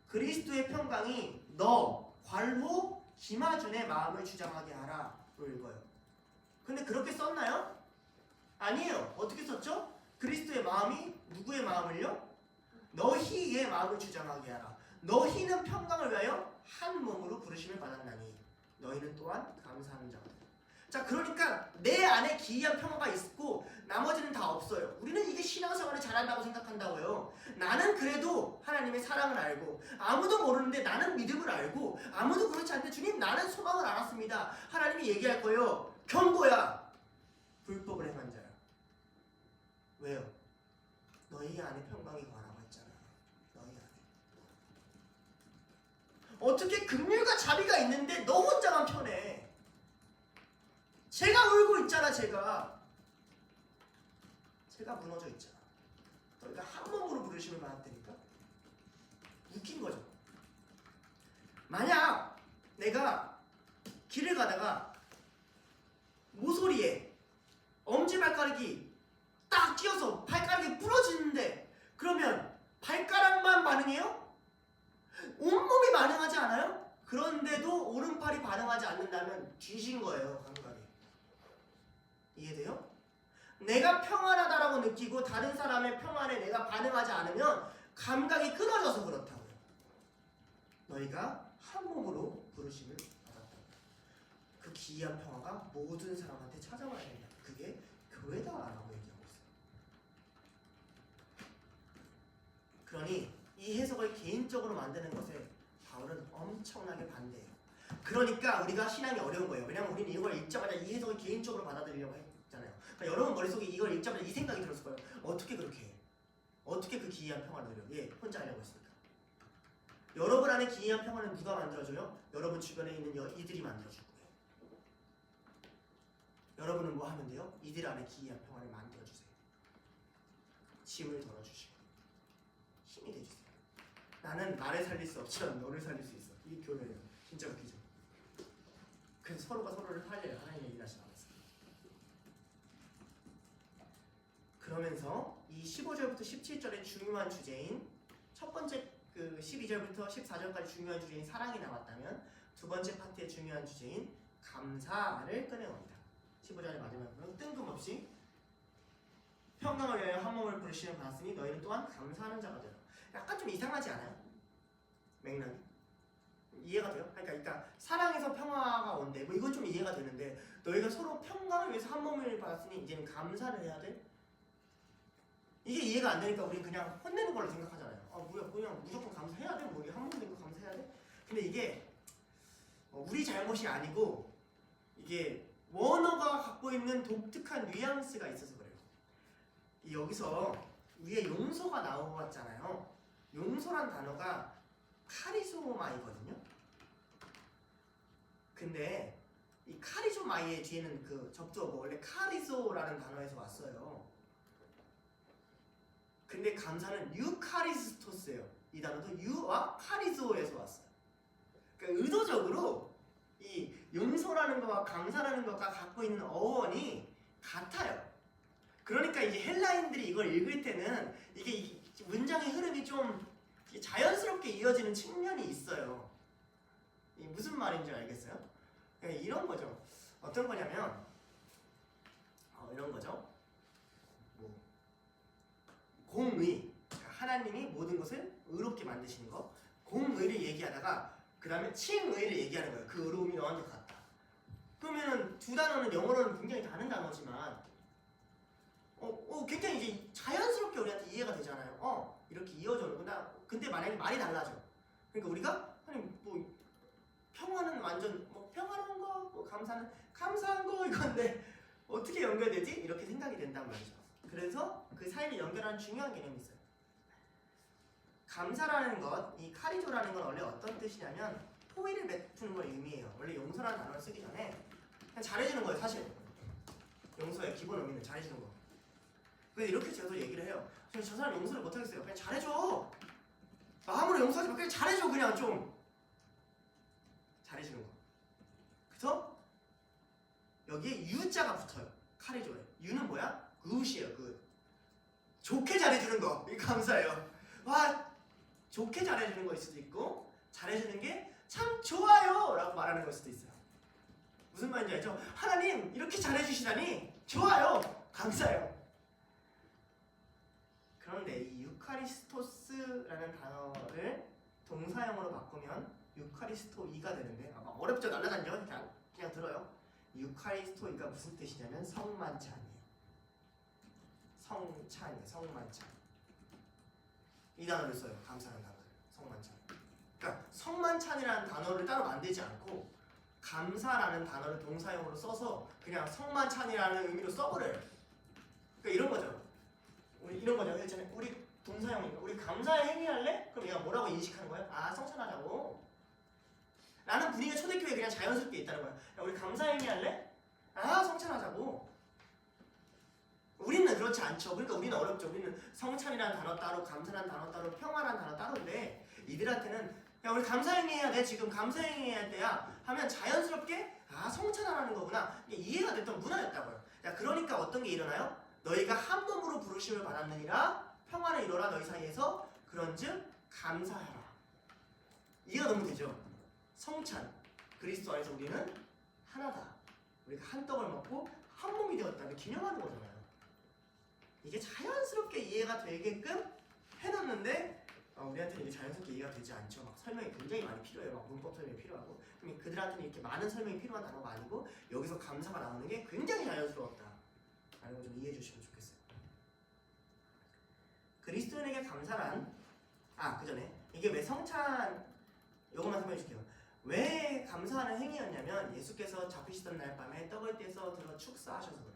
그리스도의 평강이 너 괄호 김하준의 마음을 주장하게 하라로 읽어요. 근데 그렇게 썼나요? 아니에요. 어떻게 썼죠? 그리스도의 마음이 누구의 마음을요? 너희의 마음을 주장하게 하라. 너희는 평강을 위하여 한 몸으로 부르심을 받았나니 너희는 또한 감사하는 자가 되라. 자, 그러니까 내 안에 기이한 평화가 있고 나머지는 다 없어요. 우리는 이게 신앙생활을 잘한다고 생각한다고요. 나는 그래도 하나님의 사랑을 알고 아무도 모르는데 나는 믿음을 알고 아무도 그렇지 않는데 주님 나는 소망을 알았습니다. 하나님이 얘기할 거예요. 경고야. 불법을 행한 자야. 왜요? 너희 안에 평강이 거하라고 했잖아. 너희 안에. 어떻게 긍휼과 자비가 있는데 너 혼자만 편해. 제가 울고 있잖아. 제가 무너져 있잖아. 너희가 한 몸으로 부르심을 받았다니까. 웃긴 거죠. 만약 내가 길을 가다가 모서리에 엄지발가락이 딱 끼어서 발가락이 부러지는데 그러면 발가락만 반응해요? 온몸이 반응하지 않아요? 그런데도 오른팔이 반응하지 않는다면 뒤진 거예요. 감각이. 이해돼요? 내가 평안하다라고 느끼고 다른 사람의 평안에 내가 반응하지 않으면 감각이 끊어져서 그렇다고요. 너희가 한 몸으로 부르심을 받았다. 그 기이한 평화가 모든 사람한테 찾아와야 된다. 그게 교회다라고 얘기하고 있어요. 그러니 이 해석을 개인적으로 만드는 것에 바울은 엄청나게 반대해요. 그러니까 우리가 신앙이 어려운 거예요. 왜냐하면 우리는 이걸 읽자마자 이 해석을 개인적으로 받아들이려고 했잖아요. 그러니까 여러분 머릿속에 이걸 읽자마자 이 생각이 들었을 거예요. 어떻게 그렇게 해? 어떻게 그 기이한 평화를 누려? 예, 혼자 하려고 했으니까. 여러분 안에 기이한 평화는 누가 만들어줘요? 여러분 주변에 있는 이들이 만들어줄 거예요. 여러분은 뭐 하면 돼요? 이들 안에 기이한 평화를 만들어주세요. 짐을 덜어주시고 힘이 돼주세요. 나는 나를 살릴 수 없지만 너를 살릴 수 있어. 이게 교회예요. 진짜 웃기죠? 그래서 서로가 서로를 살려요. 하나님의 일하시는 거예요. 그러면서 이 15절부터 17절의 중요한 주제인 첫 번째 그 12절부터 14절까지 중요한 주제인 사랑이 나왔다면 두 번째 파트의 중요한 주제인 감사를 꺼내옵니다. 15절의 마지막으로 뜬금없이 평강을 위하여 한 몸을 부르시는 받았으니 너희는 또한 감사하는 자가 되라. 약간 좀 이상하지 않아요? 맥락이? 이해가 돼요? 그러니까 사랑에서 평화가 온대. 뭐 이건 좀 이해가 되는데 너희가 서로 평강을 위해서 한 몸을 받았으니 이제는 감사를 해야 돼? 이게 이해가 안 되니까 우리는 그냥 혼내는 걸로 생각하잖아요. 우리가 그냥 무조건 감사해야 돼? 뭐 우리 한 몸 된 거 감사해야 돼? 근데 이게 우리 잘못이 아니고 이게 원어가 갖고 있는 독특한 뉘앙스가 있어서 그래요. 여기서 위에 용서가 나왔잖아요. 용서란 단어가 카리소마이거든요. 근데 이 카리소마이의 뒤에는 그 접두어가 원래 카리소라는 단어에서 왔어요. 근데 감사는 유카리스토스예요. 이 단어도 유와 카리소에서 왔어요. 그러니까 의도적으로 이 용서라는 것과 감사라는 것과 갖고 있는 어원이 같아요. 그러니까 이제 헬라인들이 이걸 읽을 때는 이게 문장의 흐름이 좀 자연스럽게 이어지는 측면이 있어요. 이게 무슨 말인지 알겠어요? 이런 거죠. 어떤 거냐면 이런 거죠. 공의, 하나님이 모든 것을 의롭게 만드시는 거, 공의를 얘기하다가 그 다음에 칭의를 얘기하는 거예요. 그 의로움이 너한테 같다. 그러면은 두 단어는 영어로는 굉장히 다른 단어지만 굉장히 이제 자연스럽게 우리한테 이해가 되잖아요. 이렇게 이어져는구나. 근데 만약에 말이 달라져. 그러니까 우리가 아니 뭐 평화는 완전 뭐 평화로운 거, 뭐 감사한 거 이건데 어떻게 연결되지? 이렇게 생각이 된단 말이죠. 그래서 그 사이를 연결하는 중요한 개념이 있어요. 감사라는 것, 이 카리조라는 건 원래 어떤 뜻이냐면 호의를 베푸는 걸 의미해요. 원래 용서라는 단어를 쓰기 전에 그냥 잘해주는 거예요. 사실 용서의 기본 의미는 잘해주는 거. 근데 이렇게 저도 얘기를 해요. 저 사람 용서를 못하겠어요. 그냥 잘해줘. 마음으로 용서하지 마. 그냥 잘해줘. 그냥 좀 잘해주는 거. 그래서 여기에 유자가 붙어요. 카리조에. 유는 뭐야? 굿이에요. 굿. 좋게 잘해주는 거. 이게 감사해요. 와, 좋게 잘해주는 거일 수도 있고 잘해주는 게 참 좋아요 라고 말하는 걸 수도 있어요. 무슨 말인지 알죠? 하나님 이렇게 잘해주시다니 좋아요. 감사해요. 그런데 이 유카리스토스 카리스라는 단어를 동사형으로 바꾸면 유카리스토이가 되는데 아마 어렵죠? 날라다니죠? 그냥 들어요. 유카리스토이가 무슨 뜻이냐면 성만찬이에요. 성찬이에요. 성만찬. 이 단어를 써요. 감사라는 단어를. 성만찬. 그러니까 성만찬이라는 단어를 따로 만들지 않고 감사라는 단어를 동사형으로 써서 그냥 성만찬이라는 의미로 써버려요. 그러니까 이런 거죠. 우리 이런 거죠. 있잖아요. 우리 동사형이니까 우리 감사의 행위할래? 그럼 얘가 뭐라고 인식하는 거예요? 아, 성찬하자고. 라는 분위기가 초대교회에 그냥 자연스럽게 있다는 거예요. 야, 우리 감사의 행위할래? 아, 성찬하자고. 우리는 그렇지 않죠. 그러니까 우리는 어렵죠. 우리는 성찬이라는 단어 따로, 감사라는 단어 따로, 평화라는 단어 따로인데 이들한테는 야, 우리 감사행위 해야 돼. 지금 감사행위 해야 돼야 하면 자연스럽게 아, 성찬하라는 거구나. 이해가 됐던 문화였다고요. 야, 그러니까 어떤 게 일어나요? 너희가 한 몸으로 부르심을 받았느니라 평화를 이뤄라 너희 사이에서 그런즉 감사하라. 이해가 너무 되죠? 성찬. 그리스도 안에서 우리는 하나다. 우리가 한 떡을 먹고 한 몸이 되었다는 기념하는 거잖아요. 이게 자연스럽게 이해가 되게끔 해놨는데 우리한테는 이게 자연스럽게 이해가 되지 않죠. 막 설명이 굉장히 많이 필요해요. 막 문법 설명이 필요하고. 그럼 그들한테는 이렇게 많은 설명이 필요한 단어가 아니고 여기서 감사가 나오는 게 굉장히 자연스러웠다. 라는 걸 좀 이해해 주시면 좋겠어요. 그리스도인에게 감사란 그 전에 이게 왜 성찬 요것만 설명해 줄게요. 왜 감사하는 행위였냐면 예수께서 잡히시던 날 밤에 떡을 떼서 들어 축사하셔서 그래요.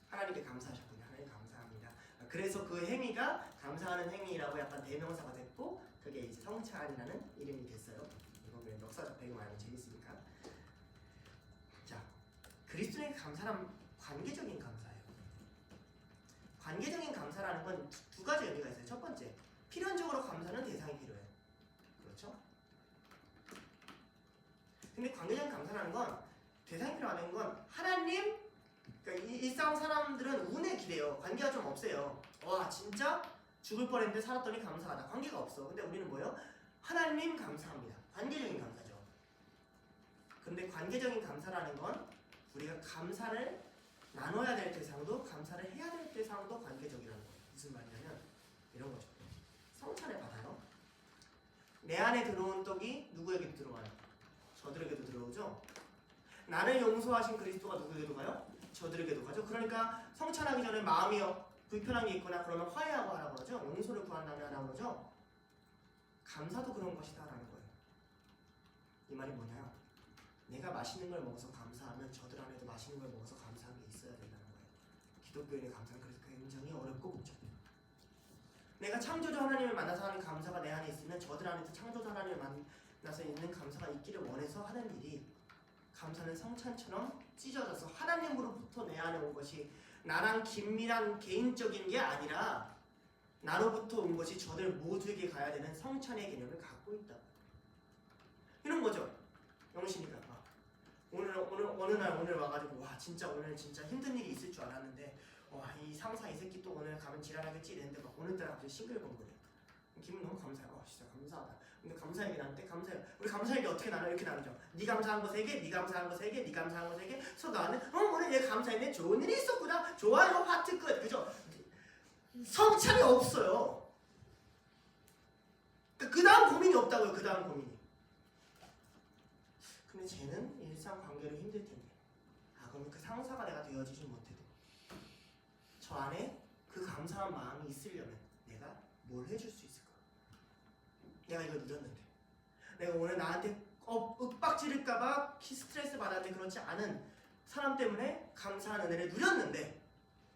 하나님께 감사하셨군요. 하나님 감사합니다. 그래서 그 행위가 감사하는 행위라고 약간 대명사가 됐고 그게 이제 성찬이라는 이름이 됐어요. 이거 역사적 배경 알면 재밌으니까. 자, 그리스도에게 감사란 관계적인 감사예요. 관계적인 감사라는 건 두 가지 의미가 있어요. 첫 번째, 필연적으로 감사는 대상이 필요해요. 그렇죠? 근데 관계적인 감사라는 건 대상이 필요하는 건 하나님, 그러니까 일상 사람들은 운에 기대요. 관계가 좀 없어요. 와, 진짜 죽을 뻔했는데 살았더니 감사하다. 관계가 없어. 근데 우리는 뭐예요? 하나님 감사합니다. 관계적인 감사죠. 근데 관계적인 감사라는 건 우리가 감사를 나눠야 될 대상도 감사를 해야 될 대상도 관계적이라는 거예요. 무슨 말이냐면 이런 거죠. 성찬을 받아요. 내 안에 들어온 떡이 누구에게도 들어가요? 저들에게도 들어오죠. 나를 용서하신 그리스도가 누구에게도 가요? 저들에게도 가죠. 그러니까 성찬하기 전에 마음이 불편한 게 있거나 그러면 화해하고 하라고 그러죠. 용서를 구한 다음에 하라고 그러죠. 감사도 그런 것이다 라는 거예요. 이 말이 뭐냐? 내가 맛있는 걸 먹어서 감사하면 저들 안에도 맛있는 걸 먹어서 감사한 게 있어야 된다는 거예요. 기독교인의 감사는 그래서 굉장히 어렵고 복잡해요. 내가 창조주 하나님을 만나서 하는 감사가 내 안에 있으면 저들 안에도 창조주 하나님을 만나서 있는 감사가 있기를 원해서 하는 일이 감사는 성찬처럼 찢어져서 하나님으로부터 내 안에 온 것이 나랑 긴밀한 개인적인 게 아니라 나로부터 온 것이 저들 모두에게 가야 되는 성찬의 개념을 갖고 있다. 이런 거죠. 영신이가 오늘 어느 날 오늘 와가지고 와 진짜 오늘 진짜 힘든 일이 있을 줄 알았는데 와 이 상사 이 새끼 또 오늘 가면 지랄하겠지 이랬는데 막 오늘따라 갑자기 싱글벙글해. 기분 너무 감사해요. 진짜 감사하다. 근데 감사 얘기 나눌 때 감사해요. 우리 감사 얘기 어떻게 나눠요? 이렇게 나누죠. 네 감사한 거 3개, 네 감사한 거 3개, 네 감사한 거 3개. 서로 나는 오늘 얘 감사했네. 좋은 일이 있었구나. 좋아요. 하트 끝. 그죠? 성찬이 없어요. 그 다음 고민이 없다고요. 그 다음 고민이. 근데 쟤는 일상 관계로 힘들 텐데. 그러면 그 상사가 내가 되어지지 못해도 저 안에 그 감사한 마음이 있으려면 내가 뭘 해줄 수 있을까? 내가 이걸 누렸는데 내가 오늘 나한테 윽박지를까봐 스트레스 받았는데 그렇지 않은 사람 때문에 감사한 은혜를 누렸는데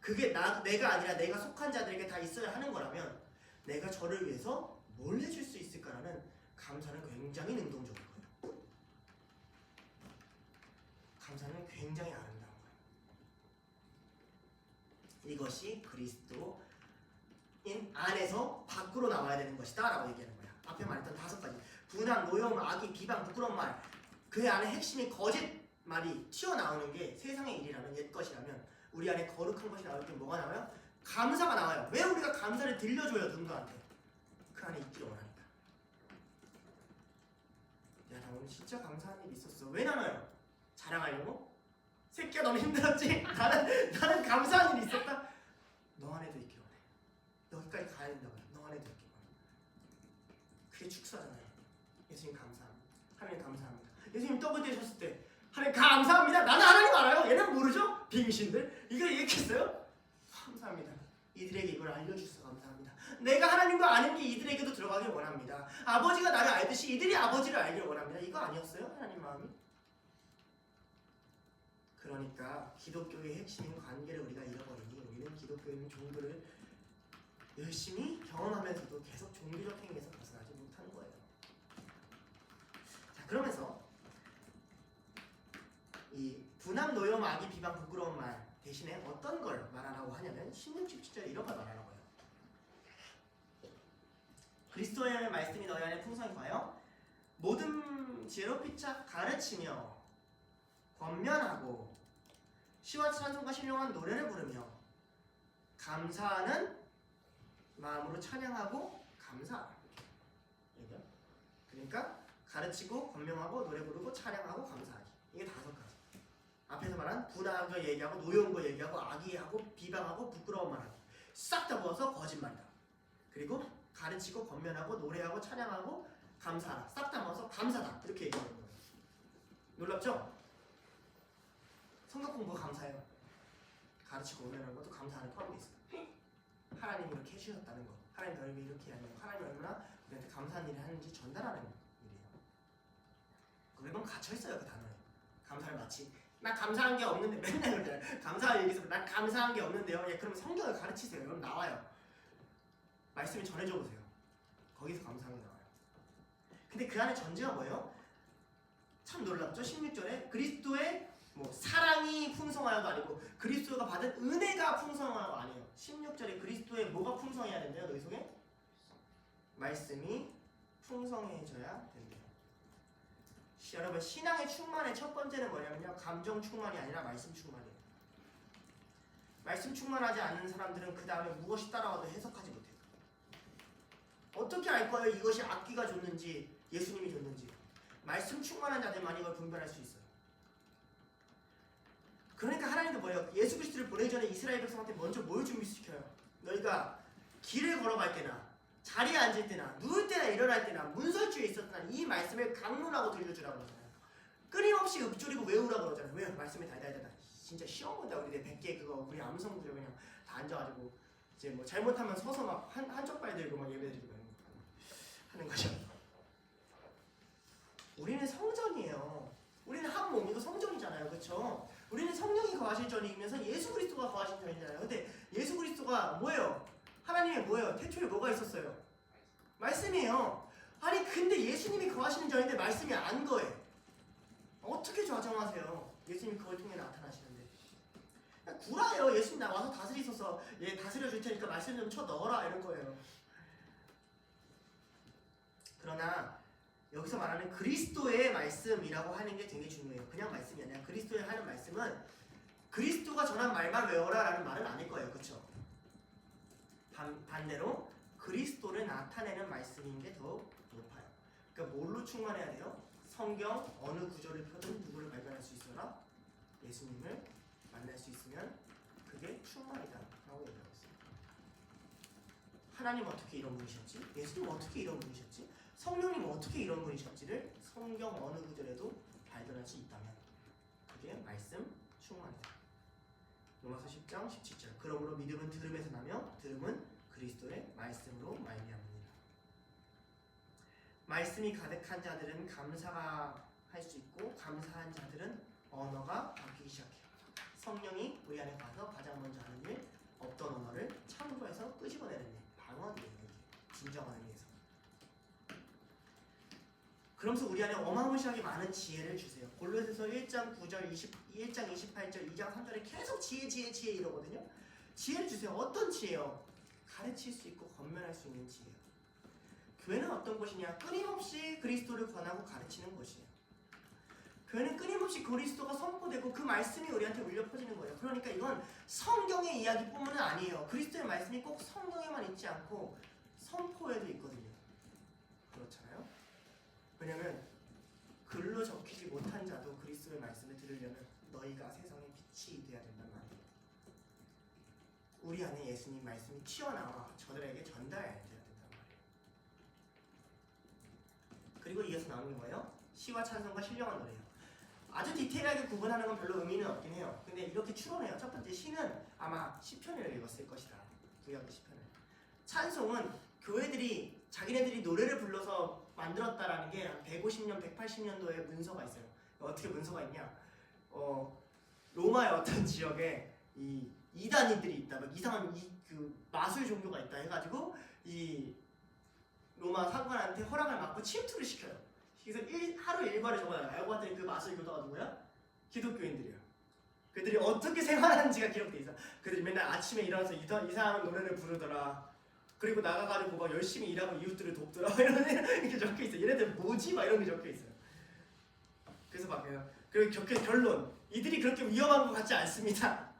그게 내가 아니라 내가 속한 자들에게 다 있어야 하는 거라면 내가 저를 위해서 뭘 해줄 수 있을까라는 감사는 굉장히 능동적인 거예요. 감사는 굉장히 아름다운 거예요. 이것이 그리스도인 안에서 밖으로 나와야 되는 것이다 라고 얘기하는 거야. 앞에 말했던 5가지 분함, 노여움, 악의, 비방, 부끄러운 말 그 안에 핵심이 거짓말이 튀어나오는 게 세상의 일이라면 옛것이라면 우리 안에 거룩한 것이 나올 때 뭐가 나와요? 감사가 나와요. 왜 우리가 감사를 들려줘요? 누군가한테 그 안에 있기를 원하니까. 야, 나 오늘 진짜 감사한 일이 있었어. 왜 나눠요? 자랑하려고? 새끼야 너무 힘들었지? 나는 감사한 일이 있었다? 너 안에도 있기를 원해. 여기까지 가야 된다고요. 너 안에도 있기를 원해. 그게 축사잖아요. 예수님 감사합니다. 하나님 감사합니다. 예수님 떡을 떼셨을 때 하나님 감사합니다. 나는 하나님 알아요. 얘는 모르죠? 빙신들. 이걸 얘기했어요? 감사합니다. 이들에게 이걸 알려주셔서 감사합니다. 내가 하나님과 아는 게 이들에게도 들어가길 원합니다. 아버지가 나를 알듯이 이들이 아버지를 알길 원합니다. 이거 아니었어요? 하나님 마음이? 그러니까 기독교의 핵심인 관계를 우리가 잃어버리니 우리는 기독교인 종교를 열심히 경험하면서도 계속 종교적 행위에서 벗어나지 못하는 거예요. 자, 그러면서 이 분함, 노여움, 악의, 비방, 부끄러운 말 대신에 어떤 걸 말하라고 하냐면 16, 17절에 이런 걸 말하라고 해요. 그리스도의 말씀이 너희 안에 풍성히 거하여 모든 지혜로 피차 가르치며 권면하고 시와 찬송과 신령한 노래를 부르며 감사하는 마음으로 찬양하고 감사하라. 그러니까 가르치고 권명하고 노래 부르고 찬양하고 감사하기. 이게 5가지. 앞에서 말한 분한 거 얘기하고 노여운 거 얘기하고 악의하고 비방하고 부끄러운 말하기. 싹 다 모아서 거짓말이다. 그리고 가르치고 권면하고 노래하고 찬양하고 감사하라. 싹 다 모아서 감사다. 이렇게 얘기하는 거예요. 놀랍죠? 성경 공부가 감사해요. 가르치고 권면하는 것도 감사하는 포함이 있어요. 하나님이 이렇게 해주셨다는 거, 하나님 너희를 이렇게 하는 거, 하나님이 얼마나 우리한테 감사한 일을 하는지 전달하는 일이에요. 그리고 갇혀있어요. 그 단어에. 감사를 마치 나 감사한 게 없는데 맨날 그러잖아요. 감사할 얘기해서 난 감사한 게 없는데요. 예, 그럼 성경을 가르치세요. 그럼 나와요. 말씀을 전해줘 보세요. 거기서 감사한 게 나와요. 근데 그 안에 전제가 뭐예요? 참 놀랍죠? 16절에 그리스도의 사랑이 풍성하여도 아니고 그리스도가 받은 은혜가 풍성하여도 아니에요. 16절에 그리스도의 뭐가 풍성해야 된대요? 너희 속에? 말씀이 풍성해져야 된대요. 여러분 신앙의 충만의 첫 번째는 뭐냐면요. 감정 충만이 아니라 말씀 충만이에요. 말씀 충만하지 않는 사람들은 그 다음에 무엇이 따라와도 해석하지 못해요. 어떻게 알 거예요? 이것이 악기가 줬는지 예수님이 줬는지. 말씀 충만한 자들만 이걸 분별할 수 있어요. 그러니까 하나님도 뭐예요? 예수 그리스도를 보내기 전에 이스라엘 백성한테 먼저 뭘 준비시켜요? 너희가 길을 걸어갈 때나 자리에 앉을 때나 누울 때나 일어날 때나 문설주에 있었던 이 말씀을 강론하고 들려주라고 그러잖아요. 끊임없이 읊조리고 외우라고 그러잖아요. 왜? 말씀이 달달달달. 진짜 시험 본다. 우리 내 100개 그거 우리 암성들 그냥 다 앉아가지고 이제 잘못하면 서서 막 한쪽 발 들고 막 예배드리고 하는 거죠. 우리는 성전이에요. 우리는 한 몸이고 성전이잖아요. 그렇죠? 우리는 성령이 거하실 전이면서 예수 그리스도가 거하실 전이잖아요. 근데 예수 그리스도가 뭐예요? 하나님의 뭐예요? 태초에 뭐가 있었어요? 말씀이에요. 아니 근데 예수님이 거하시는 전인데 말씀이 안 거예요. 어떻게 좌정하세요? 예수님이 그걸 통해 나타나시는데. 구라예요. 예수님 나 와서 다스리소서. 얘 다스려 줄 테니까 말씀 좀 쳐 넣어라 이런 거예요. 그러나 여기서 말하는 그리스도의 말씀이라고 하는 게 되게 중요해요. 그냥 말씀이 아니라 그리스도의 하는 말씀은 그리스도가 전한 말만 외워라 라는 말은 아닐 거예요. 그렇죠? 반대로 그리스도를 나타내는 말씀인 게 더 높아요. 그러니까 뭘로 충만해야 돼요? 성경 어느 구절을 펴든 누구를 발견할 수 있어라? 예수님을 만날 수 있으면 그게 충만이다 라고 얘기하고 있어요. 하나님 어떻게 이런 분이셨지? 예수님 어떻게 이런 분이셨지? 성령님 어떻게 이런 분이셨지를 성경 어느 구절에도 발견할 수 있다면 그게 말씀 충만이다. 로마서 10장 17절. 그러므로 믿음은 들음에서 나며 들음은 그리스도의 말씀으로 말미암으니라. 말씀이 가득한 자들은 감사가 할 수 있고 감사한 자들은 언어가 바뀌기 시작해요. 성령이 우리 안에 가서 가장 먼저 하는 일, 없던 언어를 창조해서 끄집어내는 일, 방언이에요. 진정한 의미에서. 그러면서 우리 안에 어마무시하게 많은 지혜를 주세요. 골로새서 1장 9절, 1장 28절, 2장 3절에 계속 지혜 이러거든요. 지혜를 주세요. 어떤 지혜요? 가르칠 수 있고 권면할 수 있는 지혜요. 교회는 어떤 곳이냐? 끊임없이 그리스도를 권하고 가르치는 곳이에요. 교회는 끊임없이 그리스도가 선포되고 그 말씀이 우리한테 울려 퍼지는 거예요. 그러니까 이건 성경의 이야기뿐만은 아니에요. 그리스도의 말씀이 꼭 성경에만 있지 않고 선포에도 있거든요. 그렇잖아요? 왜냐면 글로 적히지 못한 자도 그리스도의 말씀을 들으려면 너희가 세상의 빛이 되어야 된단 말이에요. 우리 안에 예수님 말씀이 튀어나와 저들에게 전달해야 된단 말이에요. 그리고 이어서 나오는 게 뭐예요? 시와 찬송과 신령한 노래예요. 아주 디테일하게 구분하는 건 별로 의미는 없긴 해요. 근데 이렇게 추론해요. 첫 번째 시는 아마 시편을 읽었을 것이다. 구약의 시편을. 찬송은 교회들이 자기네들이 노래를 불러서 만들었다라는 게 한 150년, 180년도에 문서가 있어요. 어떻게 문서가 있냐? 로마의 어떤 지역에 이 이단이들이 있다. 막 이상한 그 마술 종교가 있다 해가지고 이 로마 상관한테 허락을 받고 침투를 시켜요. 그래서 하루 일과를 적어요. 알고 봤더니 그 마술 교도가 누구야? 기독교인들이야. 그들이 어떻게 생활하는지가 기록돼 있어. 그들이 맨날 아침에 일어나서 이상한 노래를 부르더라. 그리고 나가가지고 막 열심히 일하고 이웃들을 돕더라. 이렇게 적혀 있어. 얘네들 뭐지? 막 이런 게 적혀 있어요. 그래서 막요. 그리고 결론. 이들이 그렇게 위험한 것 같지 않습니다.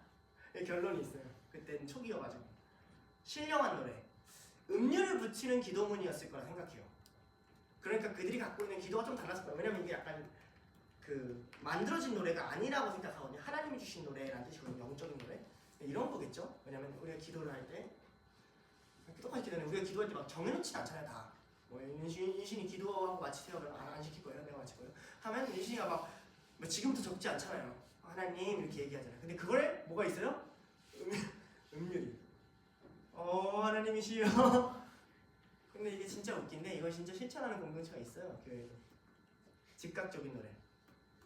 결론이 있어요. 그때는 초기여가지고. 신령한 노래. 음료를 붙이는 기도문이었을 거라 생각해요. 그러니까 그들이 갖고 있는 기도가 좀 달랐을 거예요. 왜냐면 이게 약간 그 만들어진 노래가 아니라고 생각하거든요. 하나님이 주신 노래라는 뜻이거든요. 영적인 노래. 이런 거겠죠. 왜냐면 우리가 기도를 할 때 똑같이 기도는 우리가 기도할 때 막 정해놓진 않잖아요. 다. 뭐 인신이 기도하고 마치세요. 그러면 안 시킬 거예요. 내가 마칠 거예요. 하면 인신이가 막 지금부터 적지 않잖아요. 하나님 이렇게 얘기하잖아요. 근데 그거에 뭐가 있어요? 음률이. 하나님이시여. 근데 이게 진짜 웃긴데 이거 진짜 실천하는 공동체가 있어요. 교회에도. 즉각적인 노래.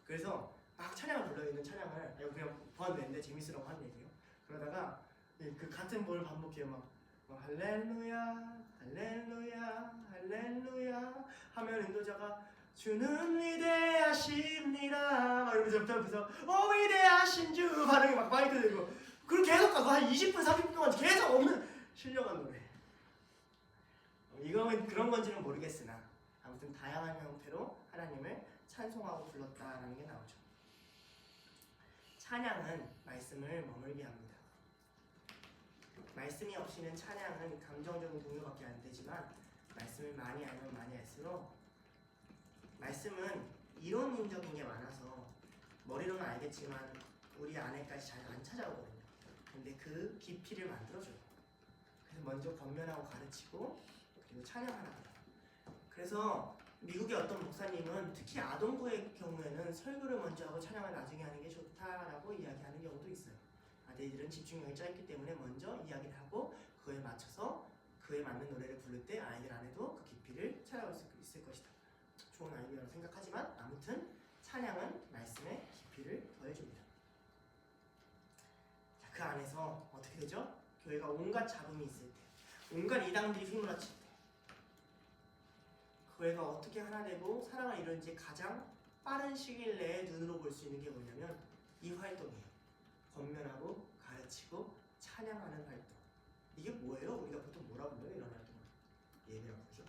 그래서 막 찬양을 불러요. 있는 찬양을 이거 그냥 보았는데 재밌으라고 하는 얘기예요. 그러다가 그 같은 뭘 반복해요. 막 할렐루야 할렐루야 할렐루야 하면 인도자가 주는 위대하십니다 막 이러면서 옆에서 위대하신 주 반응이 막 마이크 들고 그렇게 계속 가고 한 20분 30분 동안 계속 없는 신령한 노래. 이건 그런 건지는 모르겠으나 아무튼 다양한 형태로 하나님을 찬송하고 불렀다라는 게 나오죠. 찬양은 말씀을 머물게 합니다. 말씀이 없이는 찬양은 감정적인 동요밖에 안 되지만 말씀을 많이 알면 많이 할수록 말씀은 이론적인 게 많아서 머리로는 알겠지만 우리 안에까지 잘 안 찾아오거든요. 근데 그 깊이를 만들어줘요. 그래서 먼저 권면하고 가르치고 그리고 찬양하라. 그래서 미국의 어떤 목사님은 특히 아동부의 경우에는 설교를 먼저 하고 찬양을 나중에 하는 게 좋다라고 이야기하는 경우도 있어요. 아이들은 집중력이 짧기 때문에 먼저 이야기를 하고 그에 맞춰서 그에 맞는 노래를 부를 때 아이들 안에도 그 깊이를 찾아올 수 있을 것이다. 좋은 아이디어라고 생각하지만 아무튼 찬양은 말씀의 깊이를 더해줍니다. 자, 그 안에서 어떻게 되죠? 교회가 온갖 잡음이 있을 때, 온갖 이당들이 휘몰아칠 때 교회가 어떻게 하나 되고 사랑을 이루는지 가장 빠른 시일 내에 눈으로 볼 수 있는 게 뭐냐면 이 활동이에요. 권면하고 가르치고 찬양하는 활동. 이게 뭐예요? 우리가 보통 뭐라 불러요? 이런 활동을 예배라고 부르죠.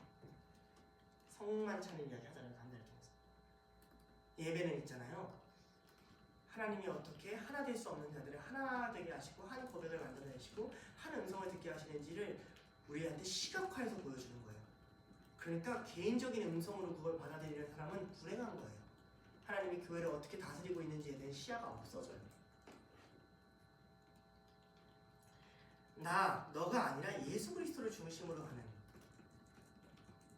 성만 차는 이야기 하잖아요. 담대를 통해서. 예배는 있잖아요. 하나님이 어떻게 하나 될 수 없는 자들을 하나 되게 하시고 한 고백을 만들어내시고 한 음성을 듣게 하시는지를 우리한테 시각화해서 보여주는 거예요. 그러니까 개인적인 음성으로 그걸 받아들이는 사람은 불행한 거예요. 하나님이 교회를 어떻게 다스리고 있는지에 대한 시야가 없어져요. 너가 아니라 예수 그리스도를 중심으로 하는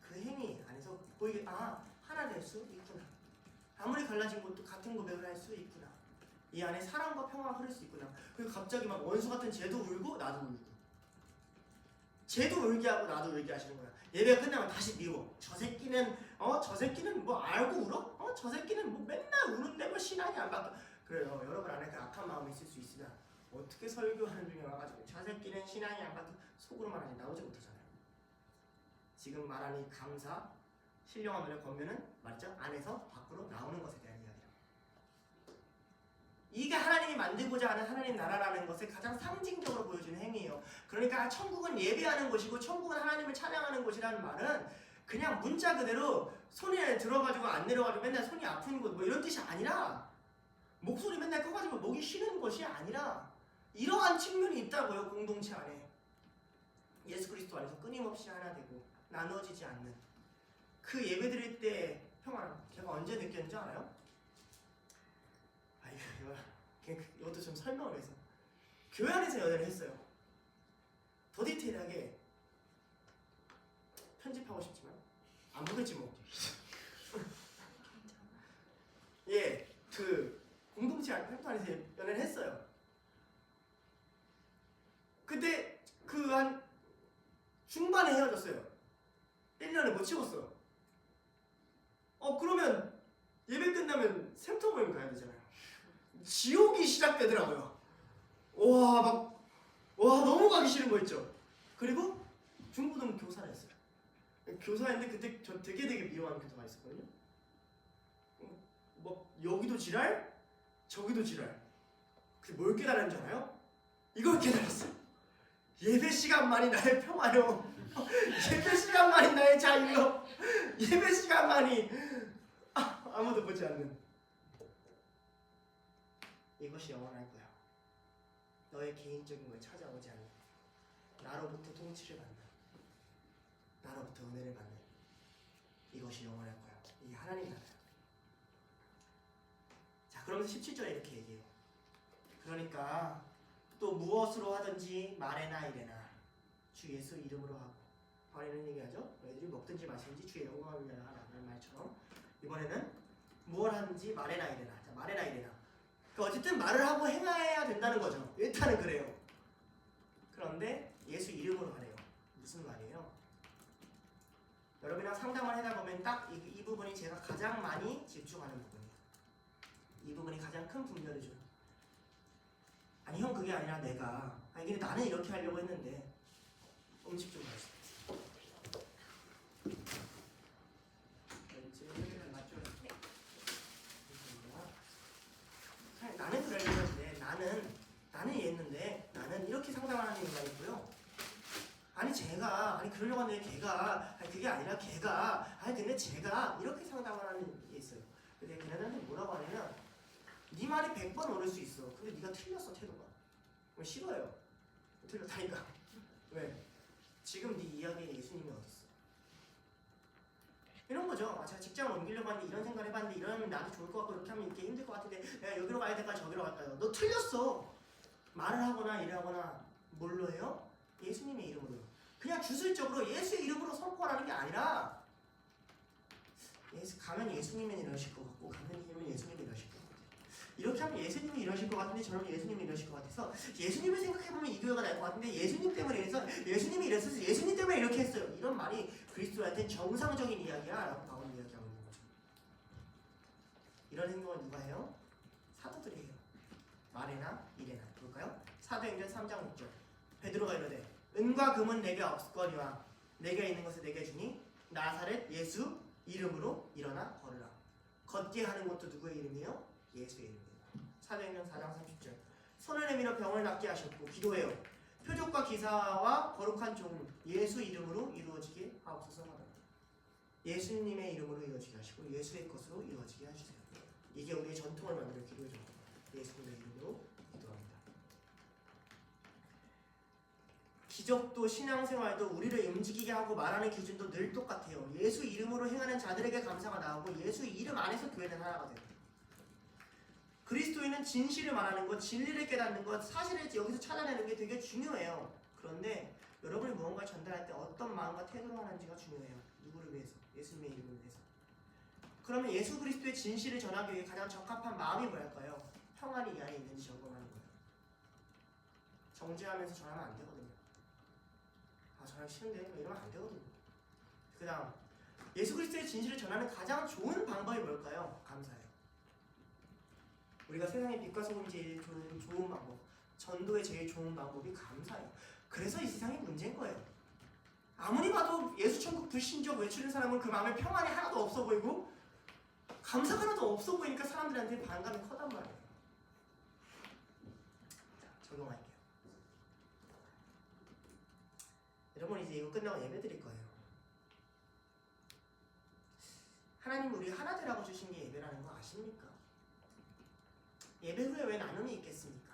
그 행위 안에서 보이게 하나 될 수 있구나. 아무리 갈라진 것도 같은 고백을 할 수 있구나. 이 안에 사랑과 평화가 흐를 수 있구나. 그리고 갑자기 막 원수 같은 쟤도 울고 나도 울고 쟤도 울게 하고 나도 울게 하시는 거야. 예배가 끝나면 다시 미워. 저 새끼는 뭐 알고 울어? 저 새끼는 뭐 맨날 우는데 뭐 신앙이 안 바뀌어. 그래요. 여러분 안에 그 악한 마음이 있을 수 있으나 어떻게 설교하는 중에 와가지고 저 새끼는 신앙이 안 바뀌어 속으로 말하니 나오지 못하잖아요. 지금 말하는 이 감사, 신령한 노래 권면은 말이죠. 안에서 밖으로 나오는 것에 대한 이야기예요. 이게 하나님이 만들고자 하는 하나님 나라라는 것을 가장 상징적으로 보여주는 행위예요. 그러니까 천국은 예배하는 곳이고 천국은 하나님을 찬양하는 곳이라는 말은 그냥 문자 그대로 손에 들어가지고 안 내려가지고 맨날 손이 아픈 곳 뭐 이런 뜻이 아니라 목소리 맨날 커가지고 목이 쉬는 것이 아니라 이러한 측면이 있다고요. 공동체 안에 예수 그리스도 안에서 끊임없이 하나 되고 나누어지지 않는 그 예배 드릴 때 평화를 제가 언제 느꼈는지 알아요? 이것도 좀 설명을 해서 교회 안에서 연애를 했어요. 더 디테일하게 편집하고 싶지만 안 보겠지 뭐. 그러면 예배 끝나면 샘터 모임 가야 되잖아요. 지옥이 시작되더라고요. 와 너무 가기 싫은 거 있죠. 그리고 중고등 교사를 했어요. 교사인데 그때 저 되게 미워하는 교사가 있었거든요. 여기도 지랄, 저기도 지랄. 근데 뭘 깨달았는지 알아요? 이걸 깨달았어요. 예배 시간만이 나의 평화요. 예배 시간만이 나의 자유요. 예배 시간만이 아무도 보지 않는. 이것이 영원할 거야. 너의 개인적인 걸 찾아오지 않는, 나로부터 통치를 받는, 나로부터 은혜를 받는, 이것이 영원할 거야. 이게 하나님 나라야. 자, 그러면서 17절에 이렇게 얘기해요. 그러니까 또 무엇으로 하든지 말에나 이래나 주 예수 이름으로 하고, 바울은 얘기하죠. 너희들이 먹든지 마시든지 주의 영광을 위하여 하라는 말처럼 이번에는 무엇 하든지 말에나 이래나. 자, 말에나 이래나. 그러니까 어쨌든 말을 하고 행해야 된다는 거죠. 일단은 그래요. 그런데 예수 이름으로 하래요. 무슨 말이에요? 여러분이랑 상담을 하다 보면 딱 이 부분이 제가 가장 많이 집중하는 부분이에요. 이 부분이 가장 큰 분별을 줘요. 아니 형 그게 아니라 내가 근데 나는 이렇게 하려고 했는데 음식 좀 맛있어. 나는 그러려고 했는데 나는 이랬는데 나는 이렇게 상담하는 인간이고요. 아니 그러려고 하는데 걔가 그게 아니라 걔가 근데 제가 이렇게 상담을 하는 게 있어요. 근데 걔네들한테 뭐라고 하냐면 네 말이 100번 옳을 수 있어. 근데 네가 틀렸어 태도가. 싫어요. 틀렸다니까. 왜? 지금 네 이야기에 예수님이 어딨어? 이런 거죠. 제가 직장을 옮기려고 하는데 이런 생각을 해봤는데 이러면 나도 좋을 것 같고 이렇게 하면 이렇게 힘들 것 같은데 내가 여기로 가야 될까 저기로 갈까요? 너 틀렸어. 말을 하거나 일하거나 뭘로 해요? 예수님의 이름으로요. 그냥 주술적으로 예수의 이름으로 선포하라는 게 아니라 가면 예수님은 이러실 것 같고 가면 예수님이 이러실 것 같아요. 이렇게 하면 예수님이 이러실 것 같은데 저러면 예수님이 이러실 것 같아서 예수님을 생각해보면 이 교회가 날 것 같은데 예수님 때문에 이래서 예수님이 이랬어서 예수님 때문에 이렇게 했어요. 이런 말이 그리스도한테 정상적인 이야기야 라고 바울은 이야기하고 있는 거죠. 이런 행동을 누가 해요? 사도들이 해요. 말에나 이래나. 볼까요? 사도행전 3장 6절 베드로가 이르되 은과 금은 내게 없거니와 내게 있는 것을 내게 주니 나사렛 예수 이름으로 일어나 걸으라. 걷게 하는 것도 누구의 이름이에요? 예수의 이름입니다. 사도행전 4장 30절 손을 내밀어 병을 낫게 하셨고 기도해요. 표적과 기사와 거룩한 종 예수 이름으로 이루어지게 하옵소서 하더라. 예수님의 이름으로 이루어지게 하시고 예수의 것으로 이루어지게 해주세요. 이게 우리의 전통을 만들어 기도의 전통. 예수님의 이름으로 기도합니다. 기적도 신앙생활도 우리를 움직이게 하고 말하는 기준도 늘 똑같아요. 예수 이름으로 행하는 자들에게 감사가 나오고 예수 이름 안에서 교회는 하나가 돼요. 그리스도인은 진실을 말하는 것, 진리를 깨닫는 것, 사실을 여기서 찾아내는 게 되게 중요해요. 그런데 여러분이 무언가 전달할 때 어떤 마음과 태도로 하는지가 중요해요. 누구를 위해서? 예수님의 이름을 위해서. 그러면 예수 그리스도의 진실을 전하기 위해 가장 적합한 마음이 뭐랄까요? 평안이 이 안에 있는지 점검하는 거예요. 정죄하면서 전하면 안 되거든요. 전하기 싫은데 이러면 안 되거든요. 그 다음 예수 그리스도의 진실을 전하는 가장 좋은 방법이 뭘까요? 감사해요. 우리가 세상의 빛과 소금이 제일 좋은 방법, 전도의 제일 좋은 방법이 감사예요. 그래서 이 세상이 문제인 거예요. 아무리 봐도 예수 천국 불신적 외치는 사람은 그 마음에 평안이 하나도 없어 보이고 감사가 하나도 없어 보이니까 사람들한테 반감이 커단 말이에요. 자, 적용할게요. 여러분 이제 이거 끝나고 예배 드릴 거예요. 하나님 우리 하나 되라고 주신 게 예배라는 거 아십니까? 예배 후에 왜 나눔이 있겠습니까?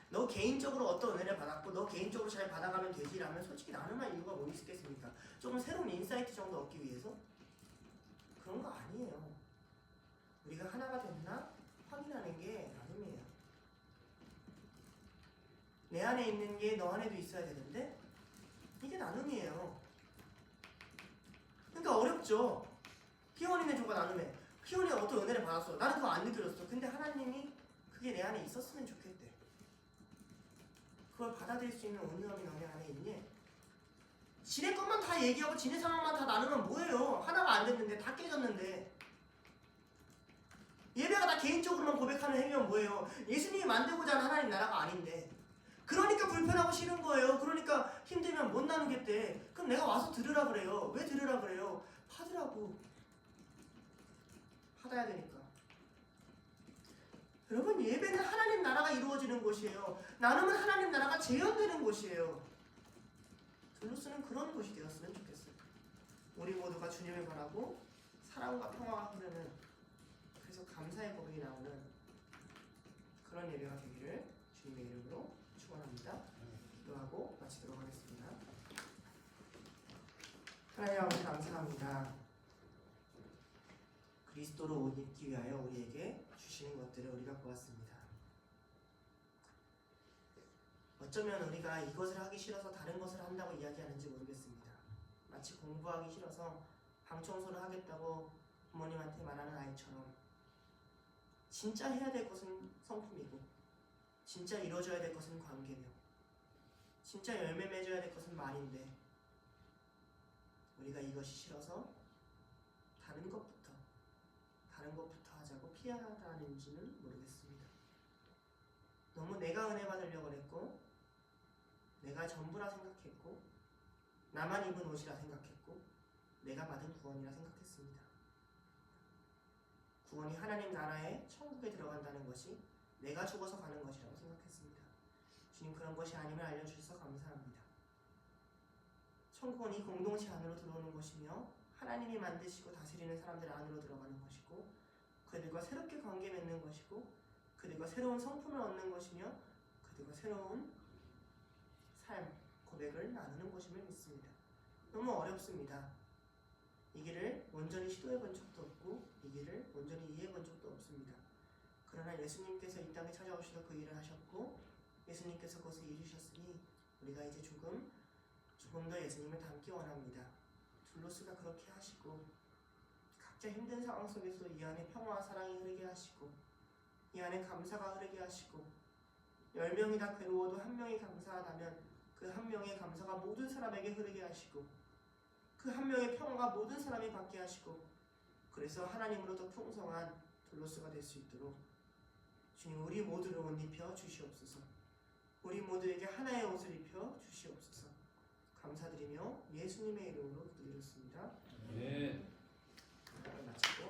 너 개인적으로 어떤 은혜를 받았고 너 개인적으로 잘 받아가면 되지라면 솔직히 나눔할 이유가 뭐 있겠습니까? 조금 새로운 인사이트 정도 얻기 위해서? 그런 거 아니에요. 우리가 하나가 됐나 확인하는 게 나눔이에요. 내 안에 있는 게 너 안에도 있어야 되는데 이게 나눔이에요. 그러니까 어렵죠. 희원이네 조가 나눔해. 희원이 어떤 은혜를 받았어. 나는 그거 안 느껴졌어. 근데 하나님이 그게 내 안에 있었으면 좋겠대. 그걸 받아들일 수 있는 온유함이 너네 안에 있니? 지네 것만 다 얘기하고 지네 상황만 다 나누면 뭐예요? 하나가 안 됐는데 다 깨졌는데 예배가 다 개인적으로만 고백하는 행위는 뭐예요? 예수님이 만들고자 하는 하나님 나라가 아닌데 그러니까 불편하고 싫은 거예요. 그러니까 힘들면 못 나누겠대. 그럼 내가 와서 들으라 그래요. 왜 들으라 그래요? 받으라고. 받아야 되니까. 여러분 예배는 하나님 나라가 이루어지는 곳이에요. 나눔은 하나님 나라가 재현되는 곳이에요. 둘로스는 그런 곳이 되었으면 좋겠어요. 우리 모두가 주님을 바라고 사랑과 평화가 흐르는 그래서 감사의 고백이 나오는 그런 예배가 되기를 주님의 이름으로 축원합니다. 기도하고 마치도록 하겠습니다. 하나님 아버지 감사합니다. 그리스도로 옷 입기 위하여 우리에게 주시는 것들을 우리가 보았습니다. 어쩌면 우리가 이것을 하기 싫어서 다른 것을 한다고 이야기하는지 모르겠습니다. 마치 공부하기 싫어서 방 청소를 하겠다고 부모님한테 말하는 아이처럼 진짜 해야 될 것은 성품이고 진짜 이루어져야 될 것은 관계며 진짜 열매 맺어야 될 것은 말인데 우리가 이것이 싫어서 다른 것부터 하자고 피하다는지는 모르겠습니다. 너무 내가 은혜 받으려고 했고 내가 전부라 생각했고 나만 입은 옷이라 생각했고 내가 받은 구원이라 생각했습니다. 구원이 하나님 나라의 천국에 들어간다는 것이 내가 죽어서 가는 것이라고 생각했습니다. 주님 그런 것이 아님을 알려주셔서 감사합니다. 천국은 이 공동체 안으로 들어오는 것이며 하나님이 만드시고 다스리는 사람들 안으로 들어가는 것이고 그들과 새롭게 관계 맺는 것이고 그들과 새로운 성품을 얻는 것이며 그들과 새로운 삶, 고백을 나누는 것임을 믿습니다. 너무 어렵습니다. 이 길을 온전히 시도해본 적도 없고 이 길을 온전히 이해해본 적도 없습니다. 그러나 예수님께서 이 땅에 찾아오셔서 그 일을 하셨고 예수님께서 그것을 이루셨으니 우리가 이제 조금 더 예수님을 닮기 원합니다. 둘로스가 그렇게 하시고 각자 힘든 상황 속에서 이 안에 평화와 사랑이 흐르게 하시고 이 안에 감사가 흐르게 하시고 10명이 다 괴로워도 한 명이 감사하다면 그 한 명의 감사가 모든 사람에게 흐르게 하시고 그 한 명의 평화가 모든 사람이 받게 하시고 그래서 하나님으로 더 풍성한 둘로스가 될 수 있도록 주님 우리 모두를 옷 입혀 주시옵소서. 우리 모두에게 하나의 옷을 입혀 주시옵소서. 감사드리며 예수님의 이름으로 기도드렸습니다. 네. 마치고